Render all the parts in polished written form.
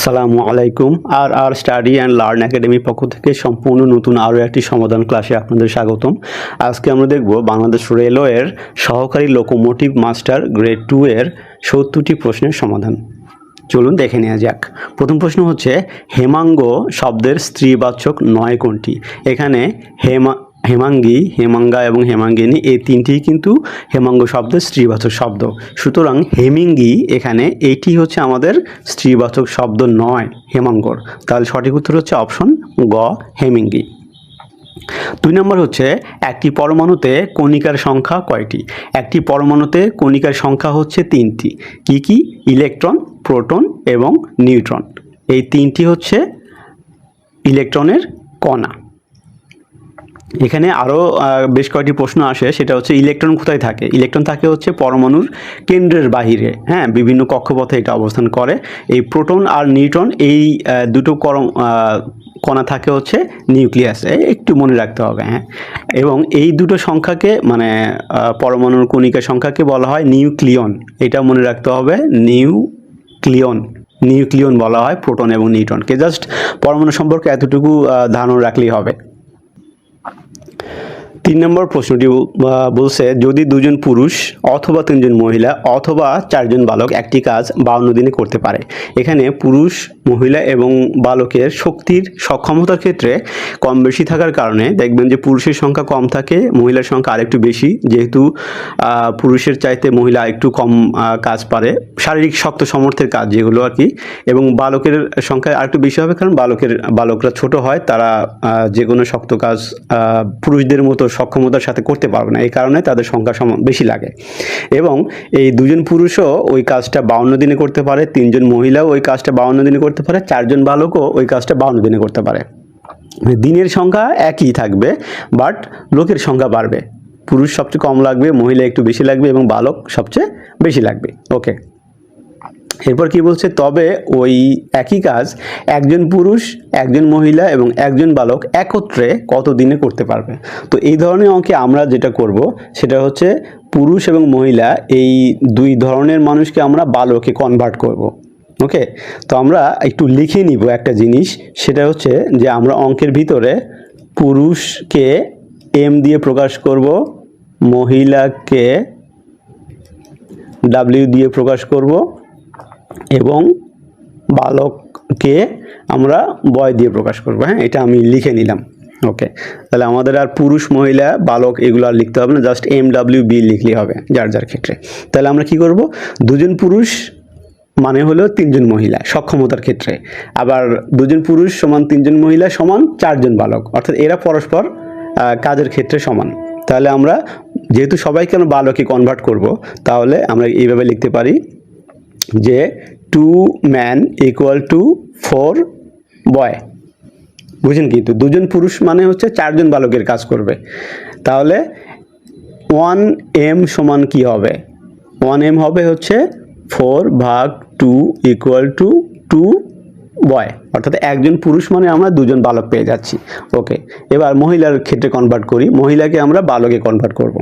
আসসালামু আলাইকুম। আর study and learn একাডেমির পক্ষ থেকে সম্পূর্ণ নতুন আরও একটি সমাধান ক্লাসে আপনাদের স্বাগতম। আজকে আমরা দেখব বাংলাদেশ রেলওয়ের সহকারী লোকোমোটিভ মাস্টার গ্রেড 2 এর 70টি প্রশ্নের সমাধান। চলুন দেখে নেওয়া যাক। প্রথম প্রশ্ন হচ্ছে, হেমাঙ্গ শব্দের স্ত্রীবাচক নয় কোনটি? এখানে হেমাঙ্গী, হেমাঙ্গা এবং হেমাঙ্গিনী এই তিনটিই কিন্তু হেমাঙ্গ শব্দের স্ত্রীবাচক শব্দ। সুতরাং হেমিঙ্গি এখানে এইটি হচ্ছে আমাদের স্ত্রীবাচক শব্দ নয় হেমাঙ্গর। তাহলে সঠিক উত্তর হচ্ছে অপশন গ, হেমিঙ্গি। 2 নম্বর হচ্ছে, একটি পরমাণুতে কণিকার সংখ্যা কয়টি? একটি পরমাণুতে কণিকার সংখ্যা হচ্ছে 3টি। কি কি? ইলেকট্রন, প্রোটন এবং নিউট্রন। এই তিনটি হচ্ছে ইলেকট্রনের কণা। এখানে আরও বেশ কয়েকটি প্রশ্ন আসে, সেটা হচ্ছে ইলেকট্রন কোথায় থাকে? ইলেকট্রন থাকে হচ্ছে পরমাণুর কেন্দ্রের বাহিরে, হ্যাঁ, বিভিন্ন কক্ষপথে এটা অবস্থান করে। এই প্রোটন আর নিউট্রন এই দুটো কণা থাকে হচ্ছে নিউক্লিয়াসে, একটু মনে রাখতে হবে, হ্যাঁ। এবং এই দুটো সংখ্যাকে মানে পরমাণুর কণিকার সংখ্যাকে বলা হয় নিউক্লিয়ন, এটা মনে রাখতে হবে। নিউক্লিয়ন বলা হয় প্রোটন এবং নিউট্রনকে। জাস্ট পরমাণু সম্পর্কে এতটুকু ধারণা রাখলেই হবে। 3 নম্বর প্রশ্নটি বলছে, যদি 2জন পুরুষ অথবা 3জন মহিলা অথবা 4জন বালক একটি কাজ 52 দিনে করতে পারে। এখানে পুরুষ, মহিলা এবং বালকের শক্তির সক্ষমতার ক্ষেত্রে কম বেশি থাকার কারণে দেখবেন যে পুরুষের সংখ্যা কম থাকে, মহিলার সংখ্যা আরেকটু বেশি, যেহেতু পুরুষের চাইতে মহিলা একটু কম কাজ পারে, শারীরিক শক্ত সামর্থ্যের কাজ যেগুলো আর কি। এবং বালকের সংখ্যা আরেকটু বেশি হবে, কারণ বালকরা ছোট হয়, তারা যে কোনো শক্ত কাজ পুরুষদের মতো সক্ষমতার সাথে করতে পারবে না, এই কারণে তাদের সংখ্যা বেশি লাগে। এবং এই 2জন পুরুষও ওই কাজটা 52 দিনে করতে পারে, 3জন মহিলাও ওই কাজটা 52 দিনে করতে পারে, 4জন বালকও ওই কাজটা 52 দিনে করতে পারে। দিনের সংখ্যা একই থাকবে, বাট লোকের সংখ্যা বাড়বে। পুরুষ সবচেয়ে কম লাগবে, মহিলা একটু বেশি লাগবে এবং বালক সবচেয়ে বেশি লাগবে। ওকে, এরপর কি বলছে, তবে ওই একই কাজ একজন পুরুষ, একজন মহিলা এবং একজন বালক একত্রে কত দিনে করতে পারবে? তো এই ধরনের অঙ্কে আমরা যেটা করব সেটা হচ্ছে পুরুষ এবং মহিলা এই দুই ধরনের মানুষকে আমরা বালকে কনভার্ট করব। ওকে, তো আমরা একটু লিখে নিব একটা জিনিস, সেটা হচ্ছে যে আমরা অঙ্কের ভিতরে পুরুষকে এম দিয়ে প্রকাশ করব, মহিলাকে ডাব্লিউ দিয়ে প্রকাশ করব এবং বালককে আমরা বয় দিয়ে প্রকাশ করব। হ্যাঁ, এটা আমি লিখে নিলাম। ওকে, তাহলে আমাদের আর পুরুষ, মহিলা, বালক এগুলো আর লিখতে হবে না, জাস্ট MWB লিখলেই হবে যার যার ক্ষেত্রে। তাহলে আমরা কি করব, 2জন পুরুষ মানে হলো 3জন মহিলা সক্ষমতার ক্ষেত্রে, আবার 2জন পুরুষ সমান 3জন মহিলা সমান 4জন বালক, অর্থাৎ এরা পরস্পর কাজের ক্ষেত্রে সমান। তাহলে আমরা যেহেতু সবাইকে আমরা বালকে কনভার্ট করব, তাহলে আমরা এইভাবে লিখতে পারি যে 2 ম্যান ইকুয়াল টু 4 বয়। বুঝেন? কিন্তু 2জন পুরুষ মানে হচ্ছে 4জন বালকের কাজ করবে। তাহলে 1m সমান কি হবে? 1m হবে হচ্ছে 4/2 ইকুয়াল টু 2 বয়, অর্থাৎ একজন পুরুষ মানে আমরা 2জন বালক পেয়ে যাচ্ছি। ওকে, এবার মহিলার ক্ষেত্রে কনভার্ট করি, মহিলাকে আমরা বালকে কনভার্ট করব।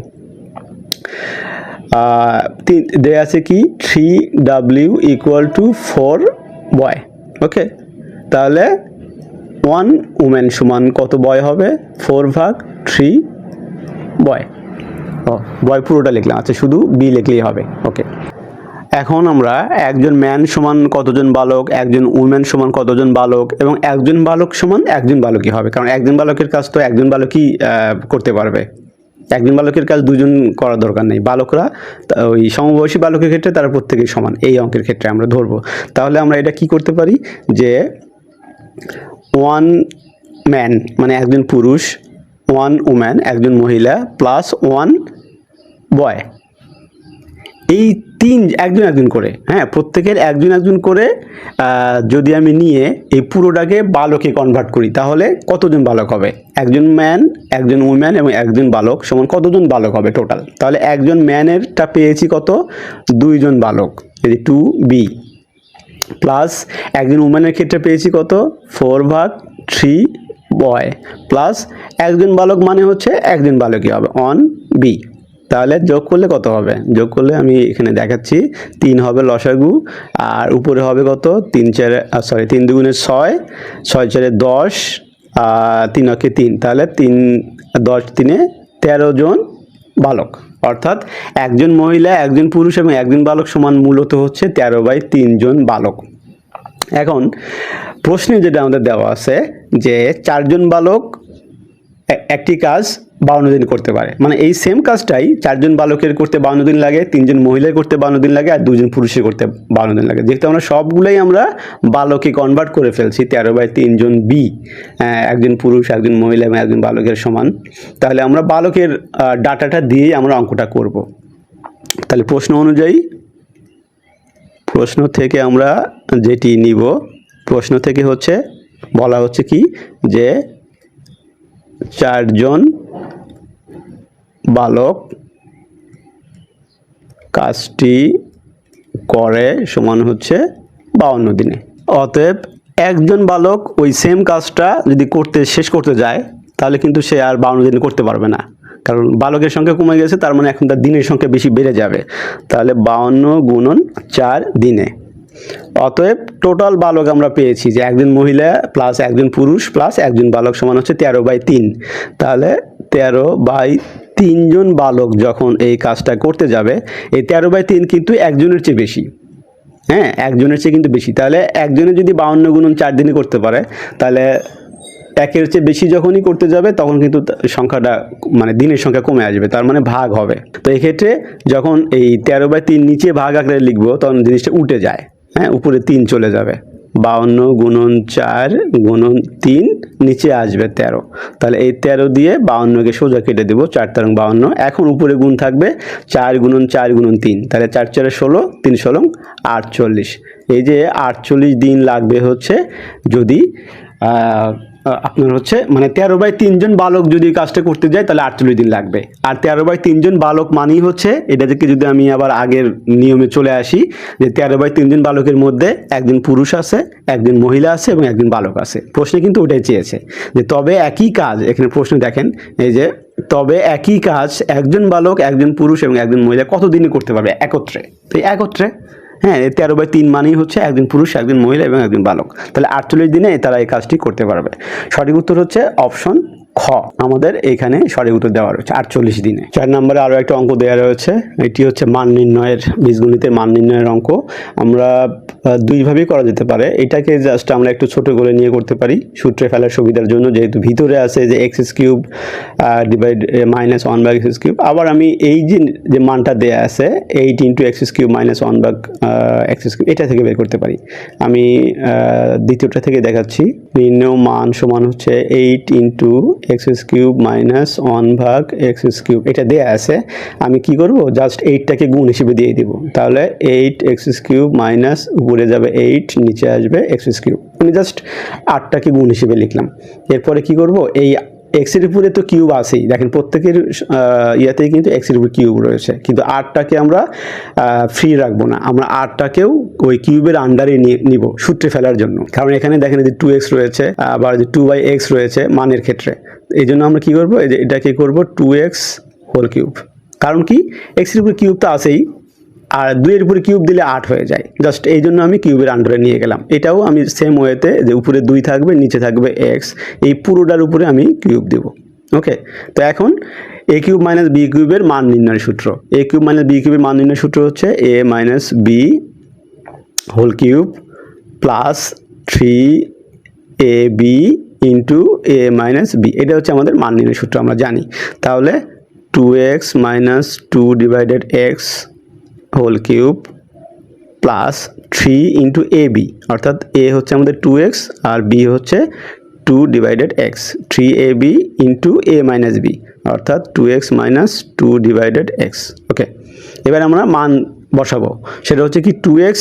দেয়া আছে কি 3w ইকুয়াল টু 4 বয়। ওকে, তাহলে 1 উমেন সমান কত বয় হবে? 4/3 বয়। বয় পুরোটা লিখলাম, আচ্ছা শুধু বি লিখলেই হবে। ওকে, এখন আমরা একজন ম্যান সমান কতজন বালক, একজন উমেন সমান কতজন বালক এবং একজন বালক সমান একজন বালকই হবে, কারণ একজন বালকের কাজ তো একজন বালকই করতে পারবে। একজন বালকের কাজ 2জন করার দরকার নেই। বালকরা ওই সমবয়সী বালকের ক্ষেত্রে তারা প্রত্যেকেই সমান, এই অঙ্কের ক্ষেত্রে আমরা ধরবো। তাহলে আমরা এটা কি করতে পারি যে 1 ম্যান মানে একজন পুরুষ, 1 উম্যান একজন মহিলা, প্লাস 1 বয়, এই একজন একজন করে, হ্যাঁ, প্রত্যেকের একজন একজন করে যদি আমি নিয়ে এই পুরোটাকে বালকে কনভার্ট করি, তাহলে কতজন বালক হবে? একজন ম্যান, একজন উম্যান এবং একজন বালক সমান কতজন বালক হবে টোটাল? তাহলে একজন ম্যানেরটা পেয়েছি কত? 2জন বালক, এই 2b, প্লাস একজন উম্যানের ক্ষেত্রে পেয়েছি কত? 4/3 বয়, প্লাস একজন বালক মানে হচ্ছে একজন বালকই হবে 1b। তাহলে যোগ করলে কত হবে? যোগ করলে আমি এখানে দেখাচ্ছি, 3 হবে লসাগু, আর উপরে হবে কত, 3 দুগুণে 6, 6 4 10, 3 অক্ষে 3, তাহলে 3 10 3 13 জন বালক। অর্থাৎ একজন মহিলা, একজন পুরুষ এবং একজন বালক সমান মূলত হচ্ছে 13/3 জন বালক। এখন প্রশ্নে যেটা আমাদের দেওয়া আছে যে 4 জন বালক একটি কাজ 52 দিন করতে পারে, মানে এই সেম কাজটাই 4 জন বালকের করতে 52 দিন লাগে, 3 জন মহিলার করতে 52 দিন লাগে, আর 2 জন পুরুষের করতে 52 দিন লাগে। যেহেতু আমরা সবগুলাই আমরা বালকে কনভার্ট করে ফেলছি 13/3 জন বি, একজন পুরুষ, একজন মহিলা এবং একজন বালকের সমান, তাহলে আমরা বালকের ডাটাটা দিয়েই আমরা অঙ্কটা করব। তাহলে প্রশ্ন অনুযায়ী, প্রশ্ন থেকে আমরা যেটি নিব, প্রশ্ন থেকে হচ্ছে বলা হচ্ছে কি যে 4 জন বালক কাজটি করে সমান হচ্ছে 52 দিনে। অতএব একজন বালক ওই সেম কাজটা যদি শেষ করতে যায়, তাহলে কিন্তু সে আর 52 দিনে করতে পারবে না, কারণ বালকের সংখ্যা কমে গেছে, তার মানে এখন তার দিনের সংখ্যা বেশি বেড়ে যাবে। তাহলে 52 গুণন 4 দিনে। অতএব টোটাল বালক আমরা পেয়েছি যে একজন মহিলা প্লাস একজন পুরুষ প্লাস একজন বালক সমান হচ্ছে 13/3। তাহলে 13/3 জন বালক যখন এই কাজটা করতে যাবে, এই 13/3 কিন্তু একজনের চেয়ে বেশি, হ্যাঁ, একজনের চেয়ে কিন্তু বেশি। তাহলে একজনে যদি 52 গুণন 4 দিনে করতে পারে, তাহলে একের চেয়ে বেশি যখনই করতে যাবে তখন কিন্তু সংখ্যাটা, মানে দিনের সংখ্যা কমে আসবে, তার মানে ভাগ হবে। তো এক্ষেত্রে যখন এই 13/3 নিচে ভাগ আকারে লিখবো, তখন জিনিসটা উঠে যায়, হ্যাঁ, উপরে 3 চলে যাবে। 52 গুণন 4 গুণন 3, নিচে আসবে 13। তাহলে এই 13 দিয়ে 52কে সোজা কেটে দেবো, 4 13 52। এখন উপরে গুণ থাকবে 4 গুণন 4 গুণন 3, তাহলে 4 4 16, 3 16 48। এই যে 48 দিন লাগবে হচ্ছে যদি আপনার হচ্ছে মানে 13/3 জন বালক যদি কাজটা করতে যায়, তাহলে 48 দিন লাগবে। আর 13/3 জন বালক মানেই হচ্ছে, এটা থেকে যদি আমি আবার আগের নিয়মে চলে আসি, যে 13/3 জন বালকের মধ্যে একজন পুরুষ আছে, একজন মহিলা আছে এবং একজন বালক আছে। প্রশ্নে কিন্তু ওটাই চেয়েছে যে তবে একই কাজ, এখানে প্রশ্ন দেখেন এই যে তবে একই কাজ একজন বালক, একজন পুরুষ এবং একজন মহিলা কত দিনে করতে পারবে একত্রে। তো একত্রে, হ্যাঁ, 13/3 মানেই হচ্ছে একজন পুরুষ, একজন মহিলা এবং একজন বালক। তাহলে 48 দিনে তারা এই কাজটি করতে পারবে। সঠিক উত্তর হচ্ছে অপশন খ। আমাদের এখানে সঠিক উত্তর দেওয়া রয়েছে 48 দিনে। 4 নম্বরে আরও একটা অঙ্ক দেওয়া রয়েছে, এটি হচ্ছে মান নির্ণয়ের, বীজগণিতের মান নির্ণয়ের অঙ্ক। আমরা দুইভাবেই করা যেতে পারে। এটাকে জাস্ট আমরা একটু ছোট করে নিয়ে করতে পারি সূত্রে ফেলার সুবিধার জন্য, যেহেতু ভিতরে আছে যে x³ ডিভাইড -1/x³। আবার আমি এই যে মানটা দেয়া আছে 8 × x³ -1/x³, এটা থেকে বের করতে পারি। আমি দ্বিতীয়টা থেকে দেখাচ্ছি। নির্ণেয় মান সমান হচ্ছে 8 × x³ -1/x³, এটা দেয়া আছে। আমি কি করব, জাস্ট 8টাকে গুণ হিসেবে দিয়ে দিব। তাহলে 8x³ মাইনাস উপরে যাবে 8, নিচে আসবে x³। আমি জাস্ট 8টাকে গুণ হিসেবে লিখলাম। এরপরে কি করব, এই এক্সের উপরে তো কিউব আছেই, দেখেন প্রত্যেকের ইয়াতেই কিন্তু এক্সের উপরে কিউব রয়েছে, কিন্তু 8টাকে আমরা ফ্রি রাখবো না, আমরা 8টাকেও ওই কিউবের আন্ডারে নিব সূত্রে ফেলার জন্য। কারণ এখানে দেখেন যে 2x রয়েছে, আবার যে 2/x রয়েছে মানের ক্ষেত্রে। এই জন্য আমরা কি করব, এই যে এটাকে করব 2x হোল কিউব। কারণ কি, এক্সের উপরে কিউব তো আছেই, আর 2 এর উপরে কিউব দিলে 8 হয়ে যায়, জাস্ট এই জন্য আমি কিউবের আন্ডারে নিয়ে গেলাম। এটাও আমি সেম ওয়েতে, যে উপরে 2 থাকবে, নিচে থাকবে x, এই পুরোটার উপরে আমি কিউব দেব। ওকে, তো এখন a³ - b³ এর মান নির্ণয়ের সূত্র, a³ - b³ এর মান নির্ণয়ের সূত্র হচ্ছে a - b whole cube plus 3ab into a - b, এটা হচ্ছে আমাদের মান নির্ণয়ের সূত্র, আমরা জানি। তাহলে 2x - 2 divided x whole cube plus 3 × ab, অর্থাৎ a হচ্ছে আমাদের 2x আর b হচ্ছে 2 divided x, 3ab into a - b, অর্থাৎ 2x - 2 ডিভাইডেড x। ওকে, এবার আমরা মান বসাবো, সেটা হচ্ছে কি 2x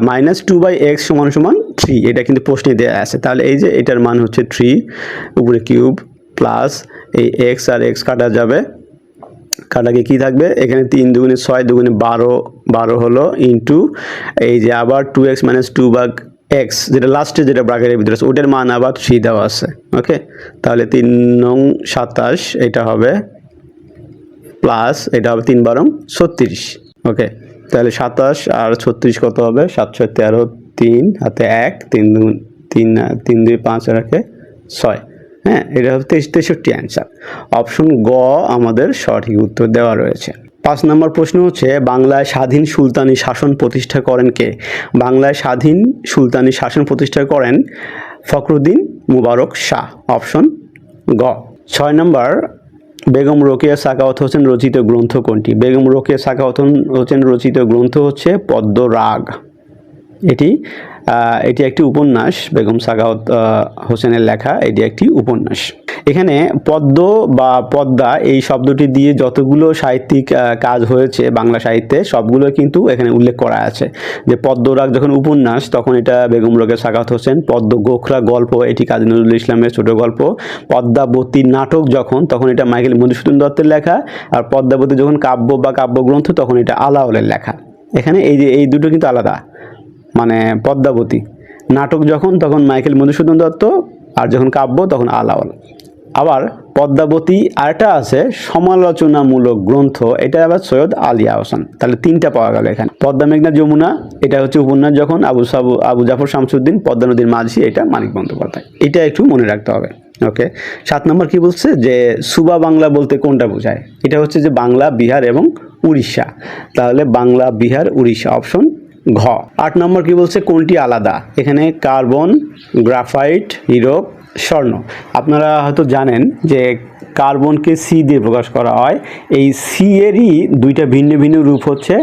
-2/x সমান সমান 3, এটা কিন্তু প্রশ্নে দেওয়া আছে। তাহলে এই যে এটার মান হচ্ছে 3 উপরে কিউব প্লাস এই x আর x কাটা যাবে, কাটাকে কি থাকবে, এখানে 3 দুগুণে 6 দুগুণে 12 হলো, ইন্টু এই যে আবার 2x - 2/x, যেটা লাস্টে যেটা ব্র্যাকেটের ভিতরে আছে ওটার মান আবার 3 দেওয়া আছে। ওকে, তাহলে 3 নং 27, এটা হবে প্লাস এটা হবে 3 12 36। ওকে, তাহলে 27 আর 36 কত হবে? 7 6 13, 3 হাতে 1, 3 2 3 3 2 5 আর 1 6। হ্যাঁ, এটা হবে 63 অ্যান্সার। অপশন গ আমাদের সঠিক উত্তর দেওয়া রয়েছে। 5 নম্বর প্রশ্ন হচ্ছে, বাংলায় স্বাধীন সুলতানি শাসন প্রতিষ্ঠা করেন কে? বাংলায় স্বাধীন সুলতানি শাসন প্রতিষ্ঠা করেন ফখরুদ্দীন মুবারক শাহ। অপশন গ। 6 নম্বর, বেগম রোকেয়া সাখাওয়াত হোসেন রচিত গ্রন্থ কোনটি? বেগম রোকেয়া সাখাওয়াত হোসেন রচিত গ্রন্থ হচ্ছে পদ্মরাগ। এটি একটি উপন্যাস, বেগম সাখাওয়াত হোসেনের লেখা এটি একটি উপন্যাস। এখানে পদ্ম বা পদ্মা এই শব্দটি দিয়ে যতগুলো সাহিত্যিক কাজ হয়েছে বাংলা সাহিত্যে সবগুলো কিন্তু এখানে উল্লেখ করা আছে। যে পদ্মরাগ যখন উপন্যাস তখন এটা বেগম রোকেয়া সাখাওয়াত হোসেন, পদ্ম গোখরা গল্প এটি কাজী নজরুল ইসলামের ছোট গল্প, পদ্মাবতী নাটক তখন এটা মাইকেল মধুসূদন দত্তের লেখা, আর পদ্মাবতী যখন কাব্য বা কাব্যগ্রন্থ তখন এটা আলাওলের লেখা। এখানে এই দুটো কিন্তু আলাদা, মানে পদ্মাবতী নাটক তখন মাইকেল মধুসূদন দত্ত, আর যখন কাব্য তখন আলাওল। আবার পদ্মাবতী আরেকটা আছে সমালোচনামূলক গ্রন্থ, এটা আবার সৈয়দ আলিয়া হোসেন। তাহলে 3টা পাওয়া গেল এখানে। পদ্মা মেঘনা যমুনা এটা হচ্ছে উপন্যাস, যখন আবু জাফর শামসুদ্দিন, পদ্মা নদীর মাঝি এটা মানিক বন্দ্যোপাধ্যায়। এটা একটু মনে রাখতে হবে। ওকে, 7 নম্বর কি বলছে যে সুবা বাংলা বলতে কোনটা বোঝায়? এটা হচ্ছে যে বাংলা, বিহার এবং উড়িষ্যা। তাহলে বাংলা, বিহার, উড়িষ্যা। অপশন ঘ। 8 নম্বর কি বলছে, কোনটি আলাদা? এখানে কার্বন, গ্রাফাইট, হীরক, স্বর্ণ। আপনারা হয়তো জানেন যে কার্বনকে সি দিয়ে প্রকাশ করা হয়। এই সি এরই 2টা ভিন্ন ভিন্ন রূপ হচ্ছে,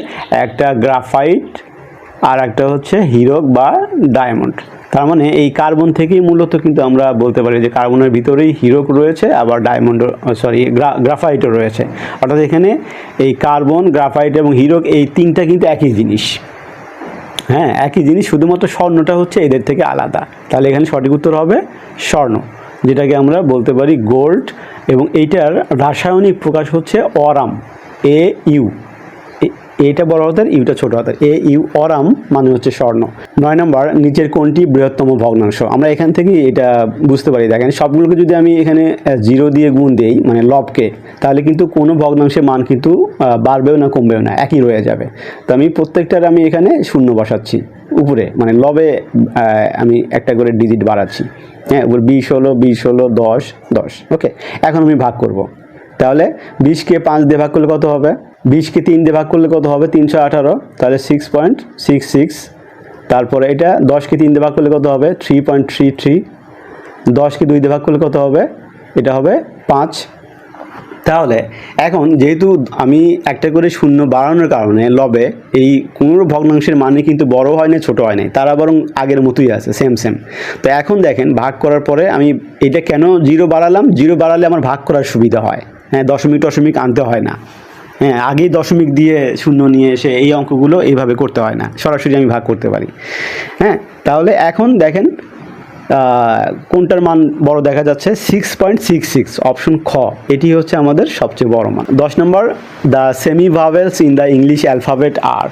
একটা গ্রাফাইট আর একটা হচ্ছে হীরক বা ডায়মন্ড। তার মানে এই কার্বন থেকেই মূলত কিন্তু আমরা বলতে পারি যে কার্বনের ভিতরেই হীরক রয়েছে, আবার গ্রাফাইটও রয়েছে। অর্থাৎ এখানে এই কার্বন, গ্রাফাইট এবং হীরক এই 3টা কিন্তু একই জিনিস। হ্যাঁ, একই জিনিস, শুধুমাত্র স্বর্ণটা হচ্ছে এদের থেকে আলাদা। তাহলে এখানে সঠিক উত্তর হবে স্বর্ণ, যেটাকে আমরা বলতে পারি গোল্ড। এবং এইটার রাসায়নিক প্রকাশ হচ্ছে অরাম, AU। এটা বড় হাতের, ইউটা ছোট হাতের, AU, অরাম মানে হচ্ছে স্বর্ণ। 9 নম্বর, নিচের কোনটি বৃহত্তম ভগ্নাংশ? আমরা এখান থেকেই এটা বুঝতে পারি। দেখেন সবগুলোকে যদি আমি এখানে 0 দিয়ে গুণ দেই, মানে লবকে, তাহলে কিন্তু কোনো ভগ্নাংশের মান কিন্তু বাড়বেও না কমবেও না, একই রয়ে যাবে। তো আমি প্রত্যেকটার এখানে শূন্য বসাচ্ছি উপরে, মানে লবে আমি একটা করে ডিজিট বাড়াচ্ছি। হ্যাঁ, উপর 20 হলো, 20 হলো, 10 10। ওকে, এখন আমি ভাগ করব। তাহলে 20কে 5 দিয়ে ভাগ করলে কত হবে? 20কে 3 দিয়ে ভাগ করলে কত হবে? 318। তাহলে 6.66। তারপরে এটা 10কে 3 দিয়ে ভাগ করলে কত হবে? 3.33। 10কে 2 দিয়ে ভাগ করলে কত হবে? এটা হবে 5। তাহলে এখন যেহেতু আমি একটা করে শূন্য বাড়ানোর কারণে লবে এই কোনো ভগ্নাংশের মানে কিন্তু বড় হয় না, ছোট হয় না, তারা বরং আগের মতোই আছে, সেম। তো এখন দেখেন ভাগ করার পরে আমি এটা কেন 0 বাড়ালাম? 0 বাড়ালে আমার ভাগ করার সুবিধা হয়। হ্যাঁ, দশমিক আনতে হয় না। হ্যাঁ, আগেই দশমিক দিয়ে শূন্য নিয়ে এসে এই অঙ্কগুলো এইভাবে করতে হয় না, সরাসরি আমি ভাগ করতে পারি। হ্যাঁ, তাহলে এখন দেখেন কোনটার মান বড় দেখা যাচ্ছে? 6.66। অপশন খ, এটি হচ্ছে আমাদের সবচেয়ে বড় মান। 10 নম্বর, the semi vowels in the English alphabet আর।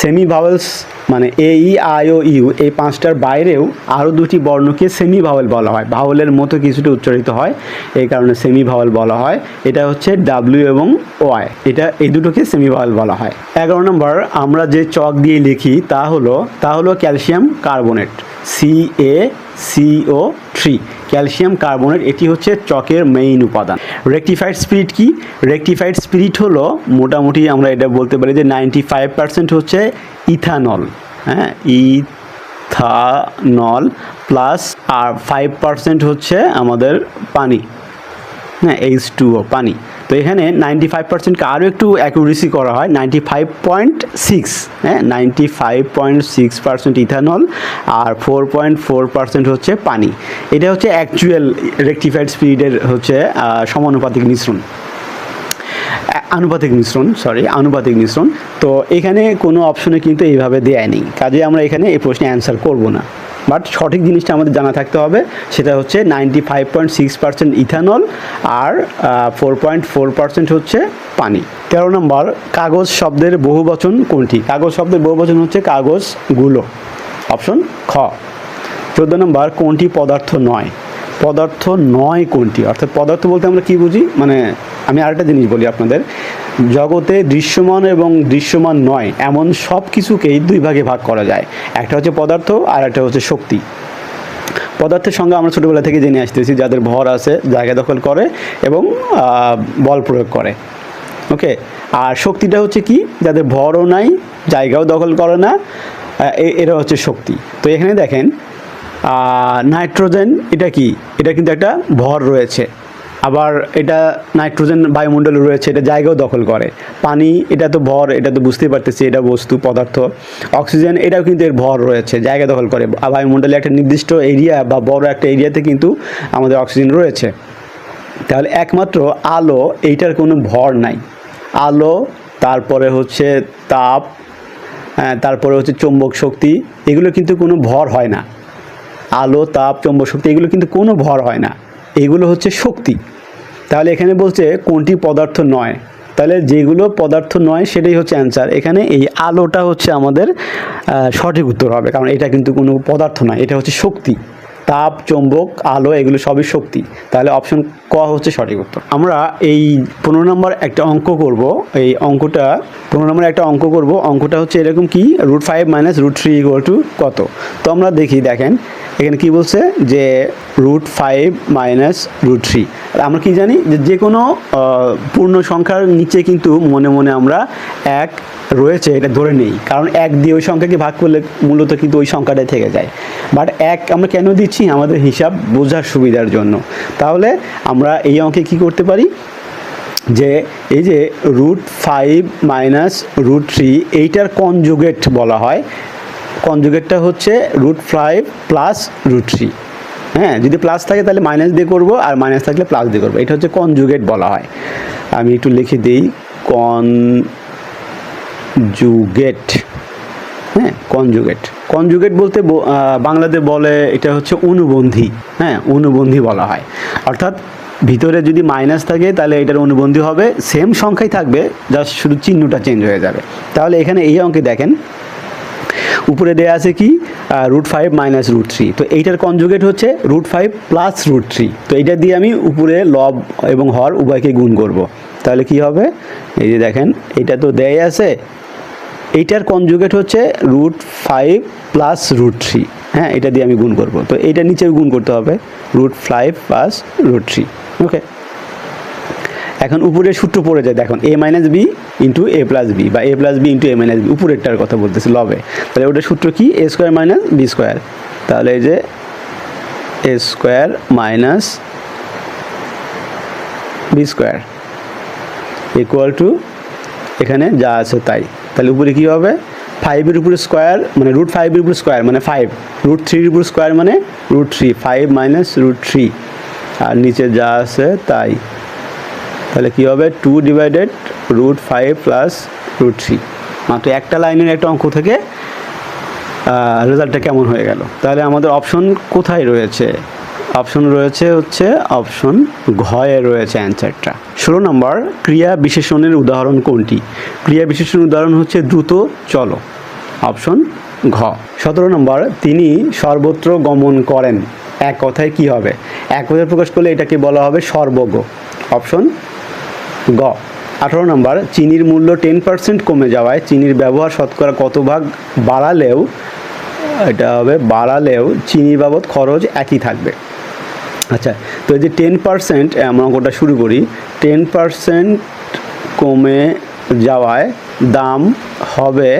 সেমি ভাওয়েলস মানে AE, IOU এই 5টার বাইরেও আরও 2টি বর্ণকে সেমি ভাওয়েল বলা হয়। ভাওয়েলের মতো কিছুটা উচ্চারিত হয়, এই কারণে সেমি ভাওয়েল বলা হয়। এটা হচ্ছে W এবং Y, এই দুটোকে সেমি ভাওয়েল বলা হয়। 11 নম্বর, আমরা যে চক দিয়ে লিখি তা হলো calcium carbonate, CaCO3। Calcium carbonate এটি হচ্ছে চকের মেইন উপাদান। রেকটিফাইড স্পিরিট কি? রেকটিফাইড স্পিরিট হলো মোটামুটি আমরা এটা বলতে পারি যে 95% হচ্ছে ইথানল। হ্যাঁ, ইথানল প্লাস আর 5% হচ্ছে আমাদের পানি। হ্যাঁ, H2O, পানি। তো এখানে 95%কে আরও একটু অ্যাকুরেসি করা হয়, 95.6। হ্যাঁ, 95.6% ইথানল আর 4.4% হচ্ছে পানি। এটা হচ্ছে অ্যাকচুয়াল রেকটিফাইড স্পিরিটের হচ্ছে আনুপাতিক মিশ্রণ। তো এখানে কোনো অপশনে কিন্তু এইভাবে দেয়া নেই, কাজে আমরা এখানে এই প্রশ্নে অ্যান্সার করব না। বাট সঠিক জিনিসটা আমাদের জানা থাকতে হবে, সেটা হচ্ছে 95.6% ইথানল আর 4.4% হচ্ছে পানি। 13 নম্বর, কাগজ শব্দের বহুবচন কোনটি? কাগজ শব্দের বহুবচন হচ্ছে কাগজগুলো। অপশন খ। 14 নম্বর, কোনটি পদার্থ নয়? পদার্থ নয় কোনটি? অর্থাৎ পদার্থ বলতে আমরা কি বুঝি, মানে আমি আরেকটা জিনিস বলি আপনাদের, জগতে দৃশ্যমান এবং দৃশ্যমান নয় এমন সব কিছুকেই দুই ভাগে ভাগ করা যায়। একটা হচ্ছে পদার্থ আর একটা হচ্ছে শক্তি। পদার্থের সঙ্গে আমরা ছোটোবেলা থেকে জেনে আসতেছি যাদের ভর আছে, জায়গা দখল করে এবং বল প্রয়োগ করে। ওকে, আর শক্তিটা হচ্ছে কি, যাদের ভরও নাই, জায়গাও দখল করে না, এরা হচ্ছে শক্তি। তো এখানে দেখেন নাইট্রোজেন, এটা কি, এটা কিন্তু একটা ভর রয়েছে, আবার এটা নাইট্রোজেন বায়ুমণ্ডলে রয়েছে, এটা জায়গাও দখল করে। পানি, এটা তো ভর, এটা তো বুঝতেই পারতেছি, এটা বস্তু পদার্থ। অক্সিজেন, এটাও কিন্তু এর ভর রয়েছে, জায়গা দখল করে। বায়ুমণ্ডলে একটা নির্দিষ্ট এরিয়া বা বড় একটা এরিয়াতে কিন্তু আমাদের অক্সিজেন রয়েছে। তাহলে একমাত্র আলো, এইটার কোনো ভর নাই। আলো, তারপরে হচ্ছে তাপ, তারপরে হচ্ছে চৌম্বক শক্তি, এগুলো কিন্তু কোনো ভর হয় না। আলো, তাপ, চৌম্বক শক্তি, এগুলো কিন্তু কোনো ভর হয় না, এগুলো হচ্ছে শক্তি। তাহলে এখানে বলছে কোনটি পদার্থ নয়, তাহলে যেগুলো পদার্থ নয় সেটাই হচ্ছে অ্যান্সার। এখানে এই আলোটা হচ্ছে আমাদের সঠিক উত্তর হবে, কারণ এটা কিন্তু কোনো পদার্থ নয়, এটা হচ্ছে শক্তি। তাপ, চৌম্বক, আলো, এগুলো সবই শক্তি। তাহলে অপশন ক হচ্ছে সঠিক উত্তর। আমরা এই 15 নম্বর একটা অঙ্ক করব। এই অঙ্কটা 15 নম্বর একটা অঙ্ক করব। অঙ্কটা হচ্ছে এরকম কি, √5 - √3 = কত? তো আমরা দেখেন এখানে কি বলছে যে √5 - √3। আমরা কি জানি যে কোনো পূর্ণ সংখ্যার নিচে কিন্তু মনে মনে আমরা এক রয়েছে এটা ধরে নেই, কারণ এক দিয়ে ওই সংখ্যাকে ভাগ করলে মূলত কিন্তু ওই সংখ্যাটাই থেকে যায়। বাট এক আমরা কেন দিচ্ছি, আমাদের হিসাব বোঝার সুবিধার জন্য। তাহলে আমরা এই অঙ্কে কি করতে পারি, যে এই যে √5 - √3 এইটার কনজুগেট বলা হয়। কনজুগেটটা হচ্ছে √5 + √3। হ্যাঁ, যদি প্লাস থাকে তাহলে মাইনাস দিয়ে করব, আর মাইনাস থাকলে প্লাস দিয়ে করবো। এটা হচ্ছে কনজুগেট বলা হয়। আমি একটু লিখে দিই, কনজুগেট। হ্যাঁ, কনজুগেট বলতে বাংলাতে বলে এটা হচ্ছে অনুবন্ধী। হ্যাঁ, অনুবন্ধী বলা হয়। অর্থাৎ ভিতরে যদি মাইনাস থাকে তাহলে এটার অনুবন্ধী হবে, সেম সংখ্যাই থাকবে, জাস্ট শুধু চিহ্নটা চেঞ্জ হয়ে যাবে। তাহলে এখানে এই অঙ্কে দেখেন উপরে দেয়া আছে কি, √5 - √3। তো এইটার কনজুগেট হচ্ছে √5 + √3। তো এইটা দিয়ে আমি উপরে লব এবং হর উভয়কে গুণ করব। তাহলে কি হবে, এই যে দেখেন এটা তো দেয়াই আছে, এইটার কনজুগেট হচ্ছে √5 + √3। হ্যাঁ, এটা দিয়ে আমি গুণ করব। তো এইটা নিচেও গুণ করতে হবে, √5 + √3। ওকে, এখন উপরে সূত্র পড়ে যায়, দেখুন a - b * a + b, বা a + b * a - b, উপরেরটার কথা বলতেছি, লবে। তাহলে ওটার সূত্র কি, a² - b²। তাহলে এই যে a² - b² = এখানে যা আছে তাই। তাহলে উপরে কি হবে, 5 এর উপরে স্কোয়ার মানে √5 এর উপরে স্কোয়ার মানে 5, √3 এর উপরে স্কোয়ার মানে √3, 5 - √3, আর নিচে যা আছে তাই। তাহলে কি হবে, 2 / √5 + √3। মাত্র একটা লাইনের একটা অঙ্ক থেকে রেজাল্টটা কেমন হয়ে গেল। তাহলে আমাদের অপশন কোথায় রয়েছে, অপশন রয়েছে হচ্ছে অপশন ঘয়ে রয়েছে অ্যান্সারটা। 16 নম্বর, ক্রিয়া বিশেষণের উদাহরণ কোনটি? ক্রিয়া বিশেষণের উদাহরণ হচ্ছে দ্রুত চলো, অপশন ঘ। 17 নম্বর, তিনি সর্বত্র গমন করেন, এক কথায় কি হবে? এক কথায় প্রকাশ করলে এটাকে বলা হবে সর্বজ্ঞ, অপশন গ। 18 নম্বর, চিনির মূল্য 10% কমে যাওয়ায় চিনির ব্যবহার শতকরা কত ভাগ বাড়ালেও, এটা হবে বাড়ালেও চিনির বাবদ খরচ একই থাকবে। আচ্ছা, তো এই যে 10%, আমরা অঙ্কটা শুরু করি। 10% কমে যাওয়ায় দাম হবে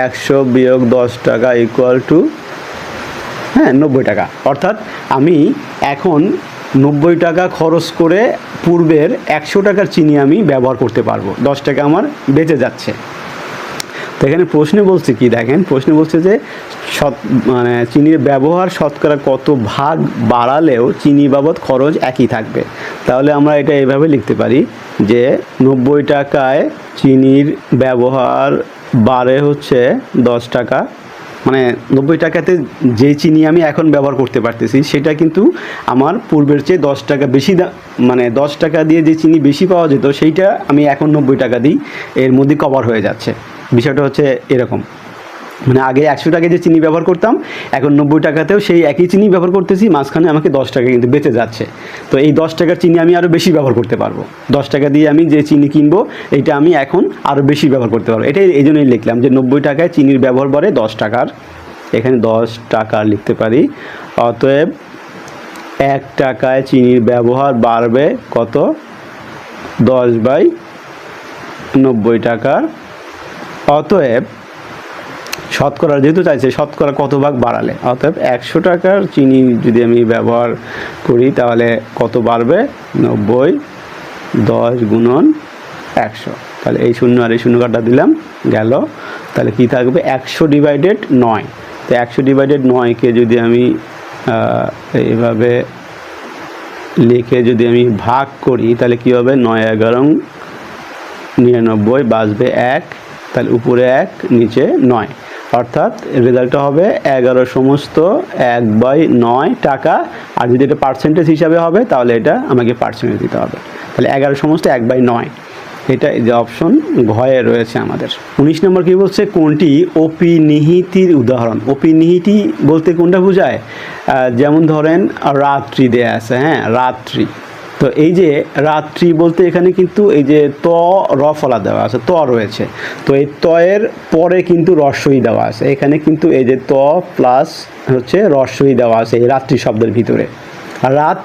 100 - 10 টাকা = 90 টাকা। অর্থাৎ আমি এখন 90 টাকা খরচ করে পূর্বের 100 টাকার চিনি আমি ব্যবহার করতে পারবো, 10 টাকা আমার বেঁচে যাচ্ছে। তো এখানে প্রশ্নে বলছে কি, দেখেন প্রশ্নে বলছে যে মানে চিনির ব্যবহার শতকরা কত ভাগ বাড়ালেও চিনি বাবদ খরচ একই থাকবে। তাহলে আমরা এটা এইভাবে লিখতে পারি যে 90 টাকায় চিনির ব্যবহার বাড়ে হচ্ছে 10 টাকা, মানে 90 টাকাতে যে চিনি আমি এখন ব্যবহার করতে পারতেছি সেটা কিন্তু আমার পূর্বের চেয়ে 10 টাকা বেশি মানে 10 টাকা দিয়ে যে চিনি বেশি পাওয়া যেত সেইটা আমি এখন 90 টাকা দিই, এর মধ্যে কভার হয়ে যাচ্ছে। বিষয়টা হচ্ছে এরকম। মানে আগে 100 টাকায় যে চিনি ব্যবহার করতাম, এখন 90 টাকাতেও সেই একই চিনি ব্যবহার করতেছি, মাঝখানে আমাকে 10 টাকা কিন্তু বেঁচে যাচ্ছে। তো এই 10 টাকার চিনি আমি আরও বেশি ব্যবহার করতে পারবো। 10 টাকা দিয়ে আমি যে চিনি কিনবো এইটা আমি এখন আরও বেশি ব্যবহার করতে পারবো। এটাই এই জন্যই লিখলাম যে 90 টাকায় চিনির ব্যবহার বাড়ে 10 টাকার, এখানে 10 টাকা লিখতে পারি। অতএব 1 টাকায় চিনির ব্যবহার বাড়বে কত, 10/90 টাকার। অতএব শতকরা যেহেতু চাইছে, শতকরা কত ভাগ বাড়ালে, অতএব 100 টাকার চিনি যদি আমি ব্যবহার করি তাহলে কত বাড়বে, 90, 10 গুণন 100। তাহলে এই শূন্য আর এই শূন্য কাটা দিলাম, গেল। তাহলে কি থাকবে, 100/9। তো 100/9কে যদি আমি এইভাবে লিখে যদি আমি ভাগ করি তাহলে কি হবে, 9 11 99, বাঁচবে 1, তাহলে উপরে 1 নিচে 9, অর্থাৎ রেজাল্টটা হবে 11/9 টাকা। আর যদি এটা পার্সেন্টেজ হিসাবে হবে তাহলে এটা আমাকে পার্সেন্টেজ দিতে হবে। তাহলে 11/9, এটা যে অপশন ঘয়ে রয়েছে আমাদের। 19 নম্বর কি বলছে, কোনটি অপিনিহিতির উদাহরণ। অপিনিহিতি বলতে কোনটা বোঝায়, যেমন ধরেন রাত্রি দেয়া আছে, হ্যাঁ রাত্রি। তো এই যে রাত্রি বলতে এখানে কিন্তু এই যে ত র ফলা দেওয়া আছে, ত রয়েছে। তো এই তয়ের পরে কিন্তু রস্বই দেওয়া আছে, এখানে কিন্তু এই যে ত প্লাস হচ্ছে রস্বই দেওয়া আছে এই রাত্রি শব্দের ভিতরে। আর রাত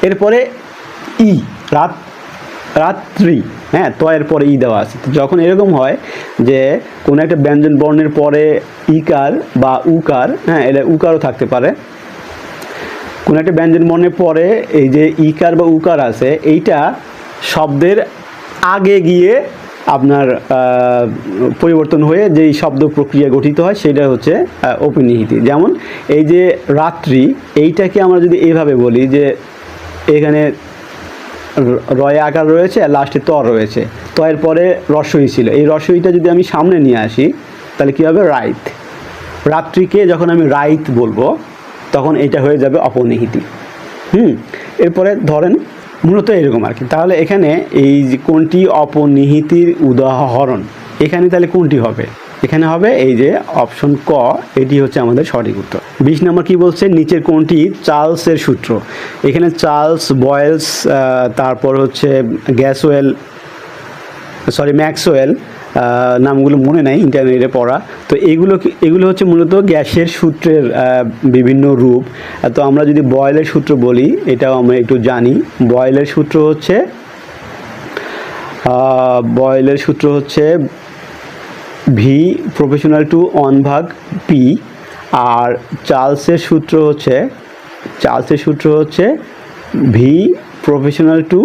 এরপরে ই, রাত, রাত্রি, হ্যাঁ তয়ের পরে ই দেওয়া আছে। তো যখন এরকম হয় যে কোনো একটা ব্যঞ্জন বর্ণের পরে ইকার বা উকার, হ্যাঁ এটা উকারও থাকতে পারে, কোনো একটা ব্যঞ্জন বর্ণের পরে এই যে ইকার বা উকার আছে, এইটা শব্দের আগে গিয়ে আপনার পরিবর্তন হয়ে যেই শব্দ প্রক্রিয়া গঠিত হয় সেটা হচ্ছে অপিনিহিতি। যেমন এই যে রাত্রি, এইটাকে আমরা যদি এইভাবে বলি যে এখানে রয় আকার রয়েছে আর লাস্টে ত রয়েছে, তয়ের পরে রস্বই ছিল, এই রস্বইটা যদি আমি সামনে নিয়ে আসি তাহলে কী হবে, রাইত। রাত্রিকে যখন আমি রাইত বলবো তখন এটা হয়ে যাবে অপনিহিতি। এরপরে ধরেন মূলত এরকম আর কি। তাহলে এখানে এই যে কোনটি অপনিহিতির উদাহরণ, এখানে তাহলে কোনটি হবে, এখানে হবে এই যে অপশন ক, এটি হচ্ছে আমাদের সঠিক উত্তর। 20 নম্বর কি বলছে, নিচের কোনটি চার্লসের সূত্র। এখানে চার্লস, বয়েলস, তারপর হচ্ছে ম্যাক্সওয়েল, নামগুলো মনে নাই, ইন্টারনেটে পড়া। তো এগুলো হচ্ছে মূলত গ্যাসের সূত্রের বিভিন্ন রূপ। তো আমরা যদি বয়েলের সূত্র বলি, এটাও আমরা একটু জানি। বয়েলের সূত্র হচ্ছে ভি প্রফেশনাল টু 1/p। আর চার্লসের সূত্র হচ্ছে ভি প্রফেশনাল টু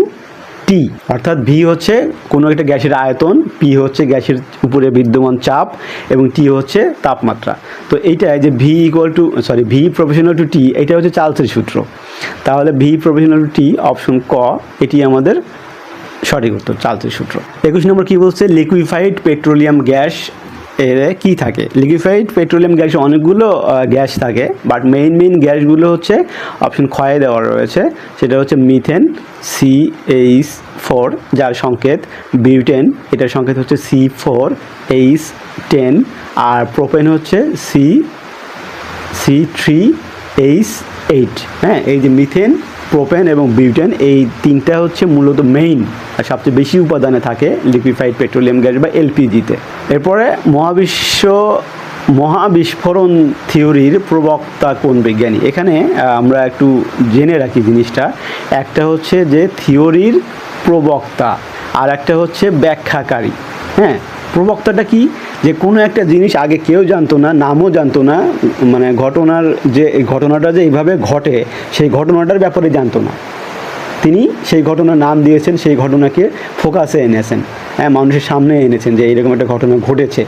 টি, অর্থাৎ ভি হচ্ছে কোনো একটা গ্যাসের আয়তন, পি হচ্ছে গ্যাসের উপরে বিদ্যমান চাপ এবং টি হচ্ছে তাপমাত্রা। তো এইটা যে ভি প্রফেশনাল টু টি, এটা হচ্ছে চার্লসের সূত্র। তাহলে ভি প্রফেশনাল টু টি, অপশন ক, এটি আমাদের সঠিক উত্তর, চার্লসের সূত্র। 21 নম্বর কি বলছে, লিকুইফাইড পেট্রোলিয়াম গ্যাস এর কি থাকে। লিকুইফাইড পেট্রোলিয়াম গ্যাসে অনেকগুলো গ্যাস থাকে, বাট মেইন গ্যাসগুলো হচ্ছে অপশন ক্ষয়ে দেওয়া রয়েছে। সেটা হচ্ছে মিথেন, CH4 যার সংকেত, বিউটেন, এটার সংকেত হচ্ছে C4H10, আর প্রোপেন হচ্ছে C3H8। হ্যাঁ, এই যে মিথেন, প্রোপেন এবং বিউটেন, এই তিনটা হচ্ছে মূলত মেইন আর সবচেয়ে বেশি উপাদানে থাকে লিকুইফাইড পেট্রোলিয়াম গ্যাস বা এলপিজিতে। এরপরে মহাবিস্ফোরণ থিওরির প্রবক্তা কোন বিজ্ঞানী। এখানে আমরা একটু জেনে রাখি জিনিসটা, একটা হচ্ছে যে থিওরির প্রবক্তা আর একটা হচ্ছে ব্যাখ্যাকারী। হ্যাঁ, প্রবক্তাটা কি, যে কোনো একটা জিনিস আগে কেউ জানতো না, নামও জানতো না, মানে ঘটনাটা যে এইভাবে ঘটে সেই ঘটনাটার ব্যাপারে জানতো না, তিনি সেই ঘটনার নাম দিয়েছেন, সেই ঘটনাকে ফোকাসে এনেছেন, হ্যাঁ মানুষের সামনে এনেছেন যে এইরকম একটা ঘটনা ঘটেছে,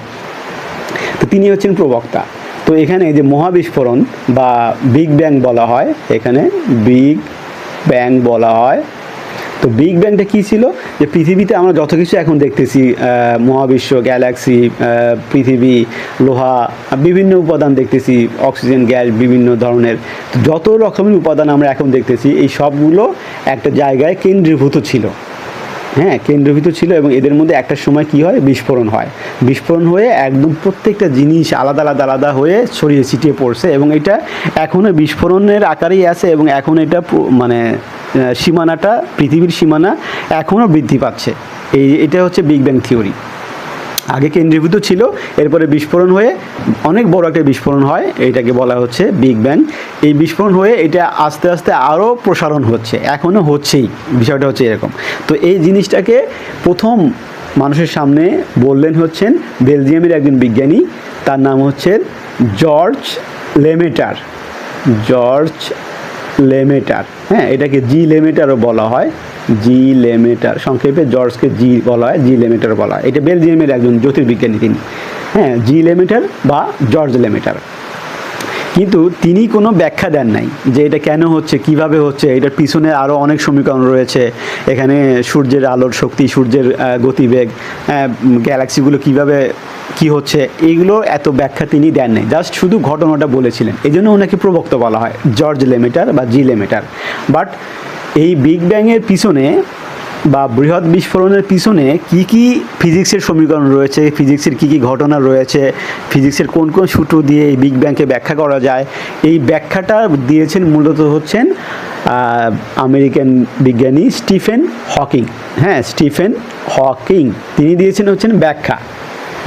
তো তিনি হচ্ছেন প্রবক্তা। তো এখানে যে মহাবিস্ফোরণ বা বিগ ব্যাং বলা হয়, এখানে বিগ ব্যাং বলা হয়। তো বিগ ব্যাংটা কী ছিল, যে পৃথিবীতে আমরা যত কিছু এখন দেখতেছি, মহাবিশ্ব, গ্যালাক্সি, পৃথিবী, লোহা, বিভিন্ন উপাদান দেখতেছি, অক্সিজেন গ্যাস, বিভিন্ন ধরনের যত রকমের উপাদান আমরা এখন দেখতেছি, এই সবগুলো একটা জায়গায় কেন্দ্রীভূত ছিল। হ্যাঁ, কেন্দ্রীভূত ছিল এবং এদের মধ্যে একটা সময় কি হয়, বিস্ফোরণ হয়। বিস্ফোরণ হয়ে একদম প্রত্যেকটা জিনিস আলাদা আলাদা আলাদা হয়ে ছড়িয়ে ছিটিয়ে পড়ছে এবং এটা এখনও বিস্ফোরণের আকারেই আছে এবং এখন এটা মানে সীমানাটা, পৃথিবীর সীমানা এখনও বৃদ্ধি পাচ্ছে। এটা হচ্ছে বিগ ব্যাং থিওরি। আগে কেন্দ্রীভূত ছিল, এরপরে বিস্ফোরণ হয়ে অনেক বড় একটা বিস্ফোরণ হয়, এটাকে বলা হচ্ছে বিগ ব্যাং। এই বিস্ফোরণ হয়ে এটা আস্তে আস্তে আরও প্রসারণ হচ্ছে, এখনও হচ্ছেই। বিষয়টা হচ্ছে এরকম। তো এই জিনিসটাকে প্রথম মানুষের সামনে বললেন হচ্ছেন বেলজিয়ামের একজন বিজ্ঞানী, তার নাম হচ্ছে জর্জ লেমেটার। জর্জ লেমেটার, হ্যাঁ, এটাকে জি লেমেটারও বলা হয়। জি লেমেটার, সংক্ষেপে জর্জকে জি বলা হয়, জি লেমেটার বলা হয়। এটা বেলজিয়ামের একজন জ্যোতির্বিজ্ঞানী তিনি, হ্যাঁ, জি লেমেটার বা জর্জ লেমেটার। কিন্তু তিনি কোনো ব্যাখ্যা দেন নাই যে এটা কেন হচ্ছে, কিভাবে হচ্ছে। এটার পিছনে আরও অনেক সমীকরণ রয়েছে। এখানে সূর্যের আলোর শক্তি, সূর্যের গতিবেগ, গ্যালাক্সিগুলো কিভাবে কি হচ্ছে, এইগুলো এত ব্যাখ্যা তিনি দেন নাই, জাস্ট শুধু ঘটনাটা বলেছিলেন। এই জন্য ওনাকে প্রবক্তা বলা হয়, জর্জ লেমেটার বা জি লেমেটার। বাট এই বিগ ব্যাংয়ের পিছনে বা বৃহৎ বিস্ফোরণের পিছনে কি কি ফিজিক্সের সমীকরণ রয়েছে, ফিজিক্সের কি কি ঘটনা রয়েছে, ফিজিক্সের কোন কোন সূত্র দিয়ে এই বিগ ব্যাংকে ব্যাখ্যা করা যায়, এই ব্যাখ্যাটা দিয়েছেন মূলত হচ্ছেন আমেরিকান বিজ্ঞানী স্টিফেন হকিং। হ্যাঁ, স্টিফেন হকিং তিনি দিয়েছেন হচ্ছেন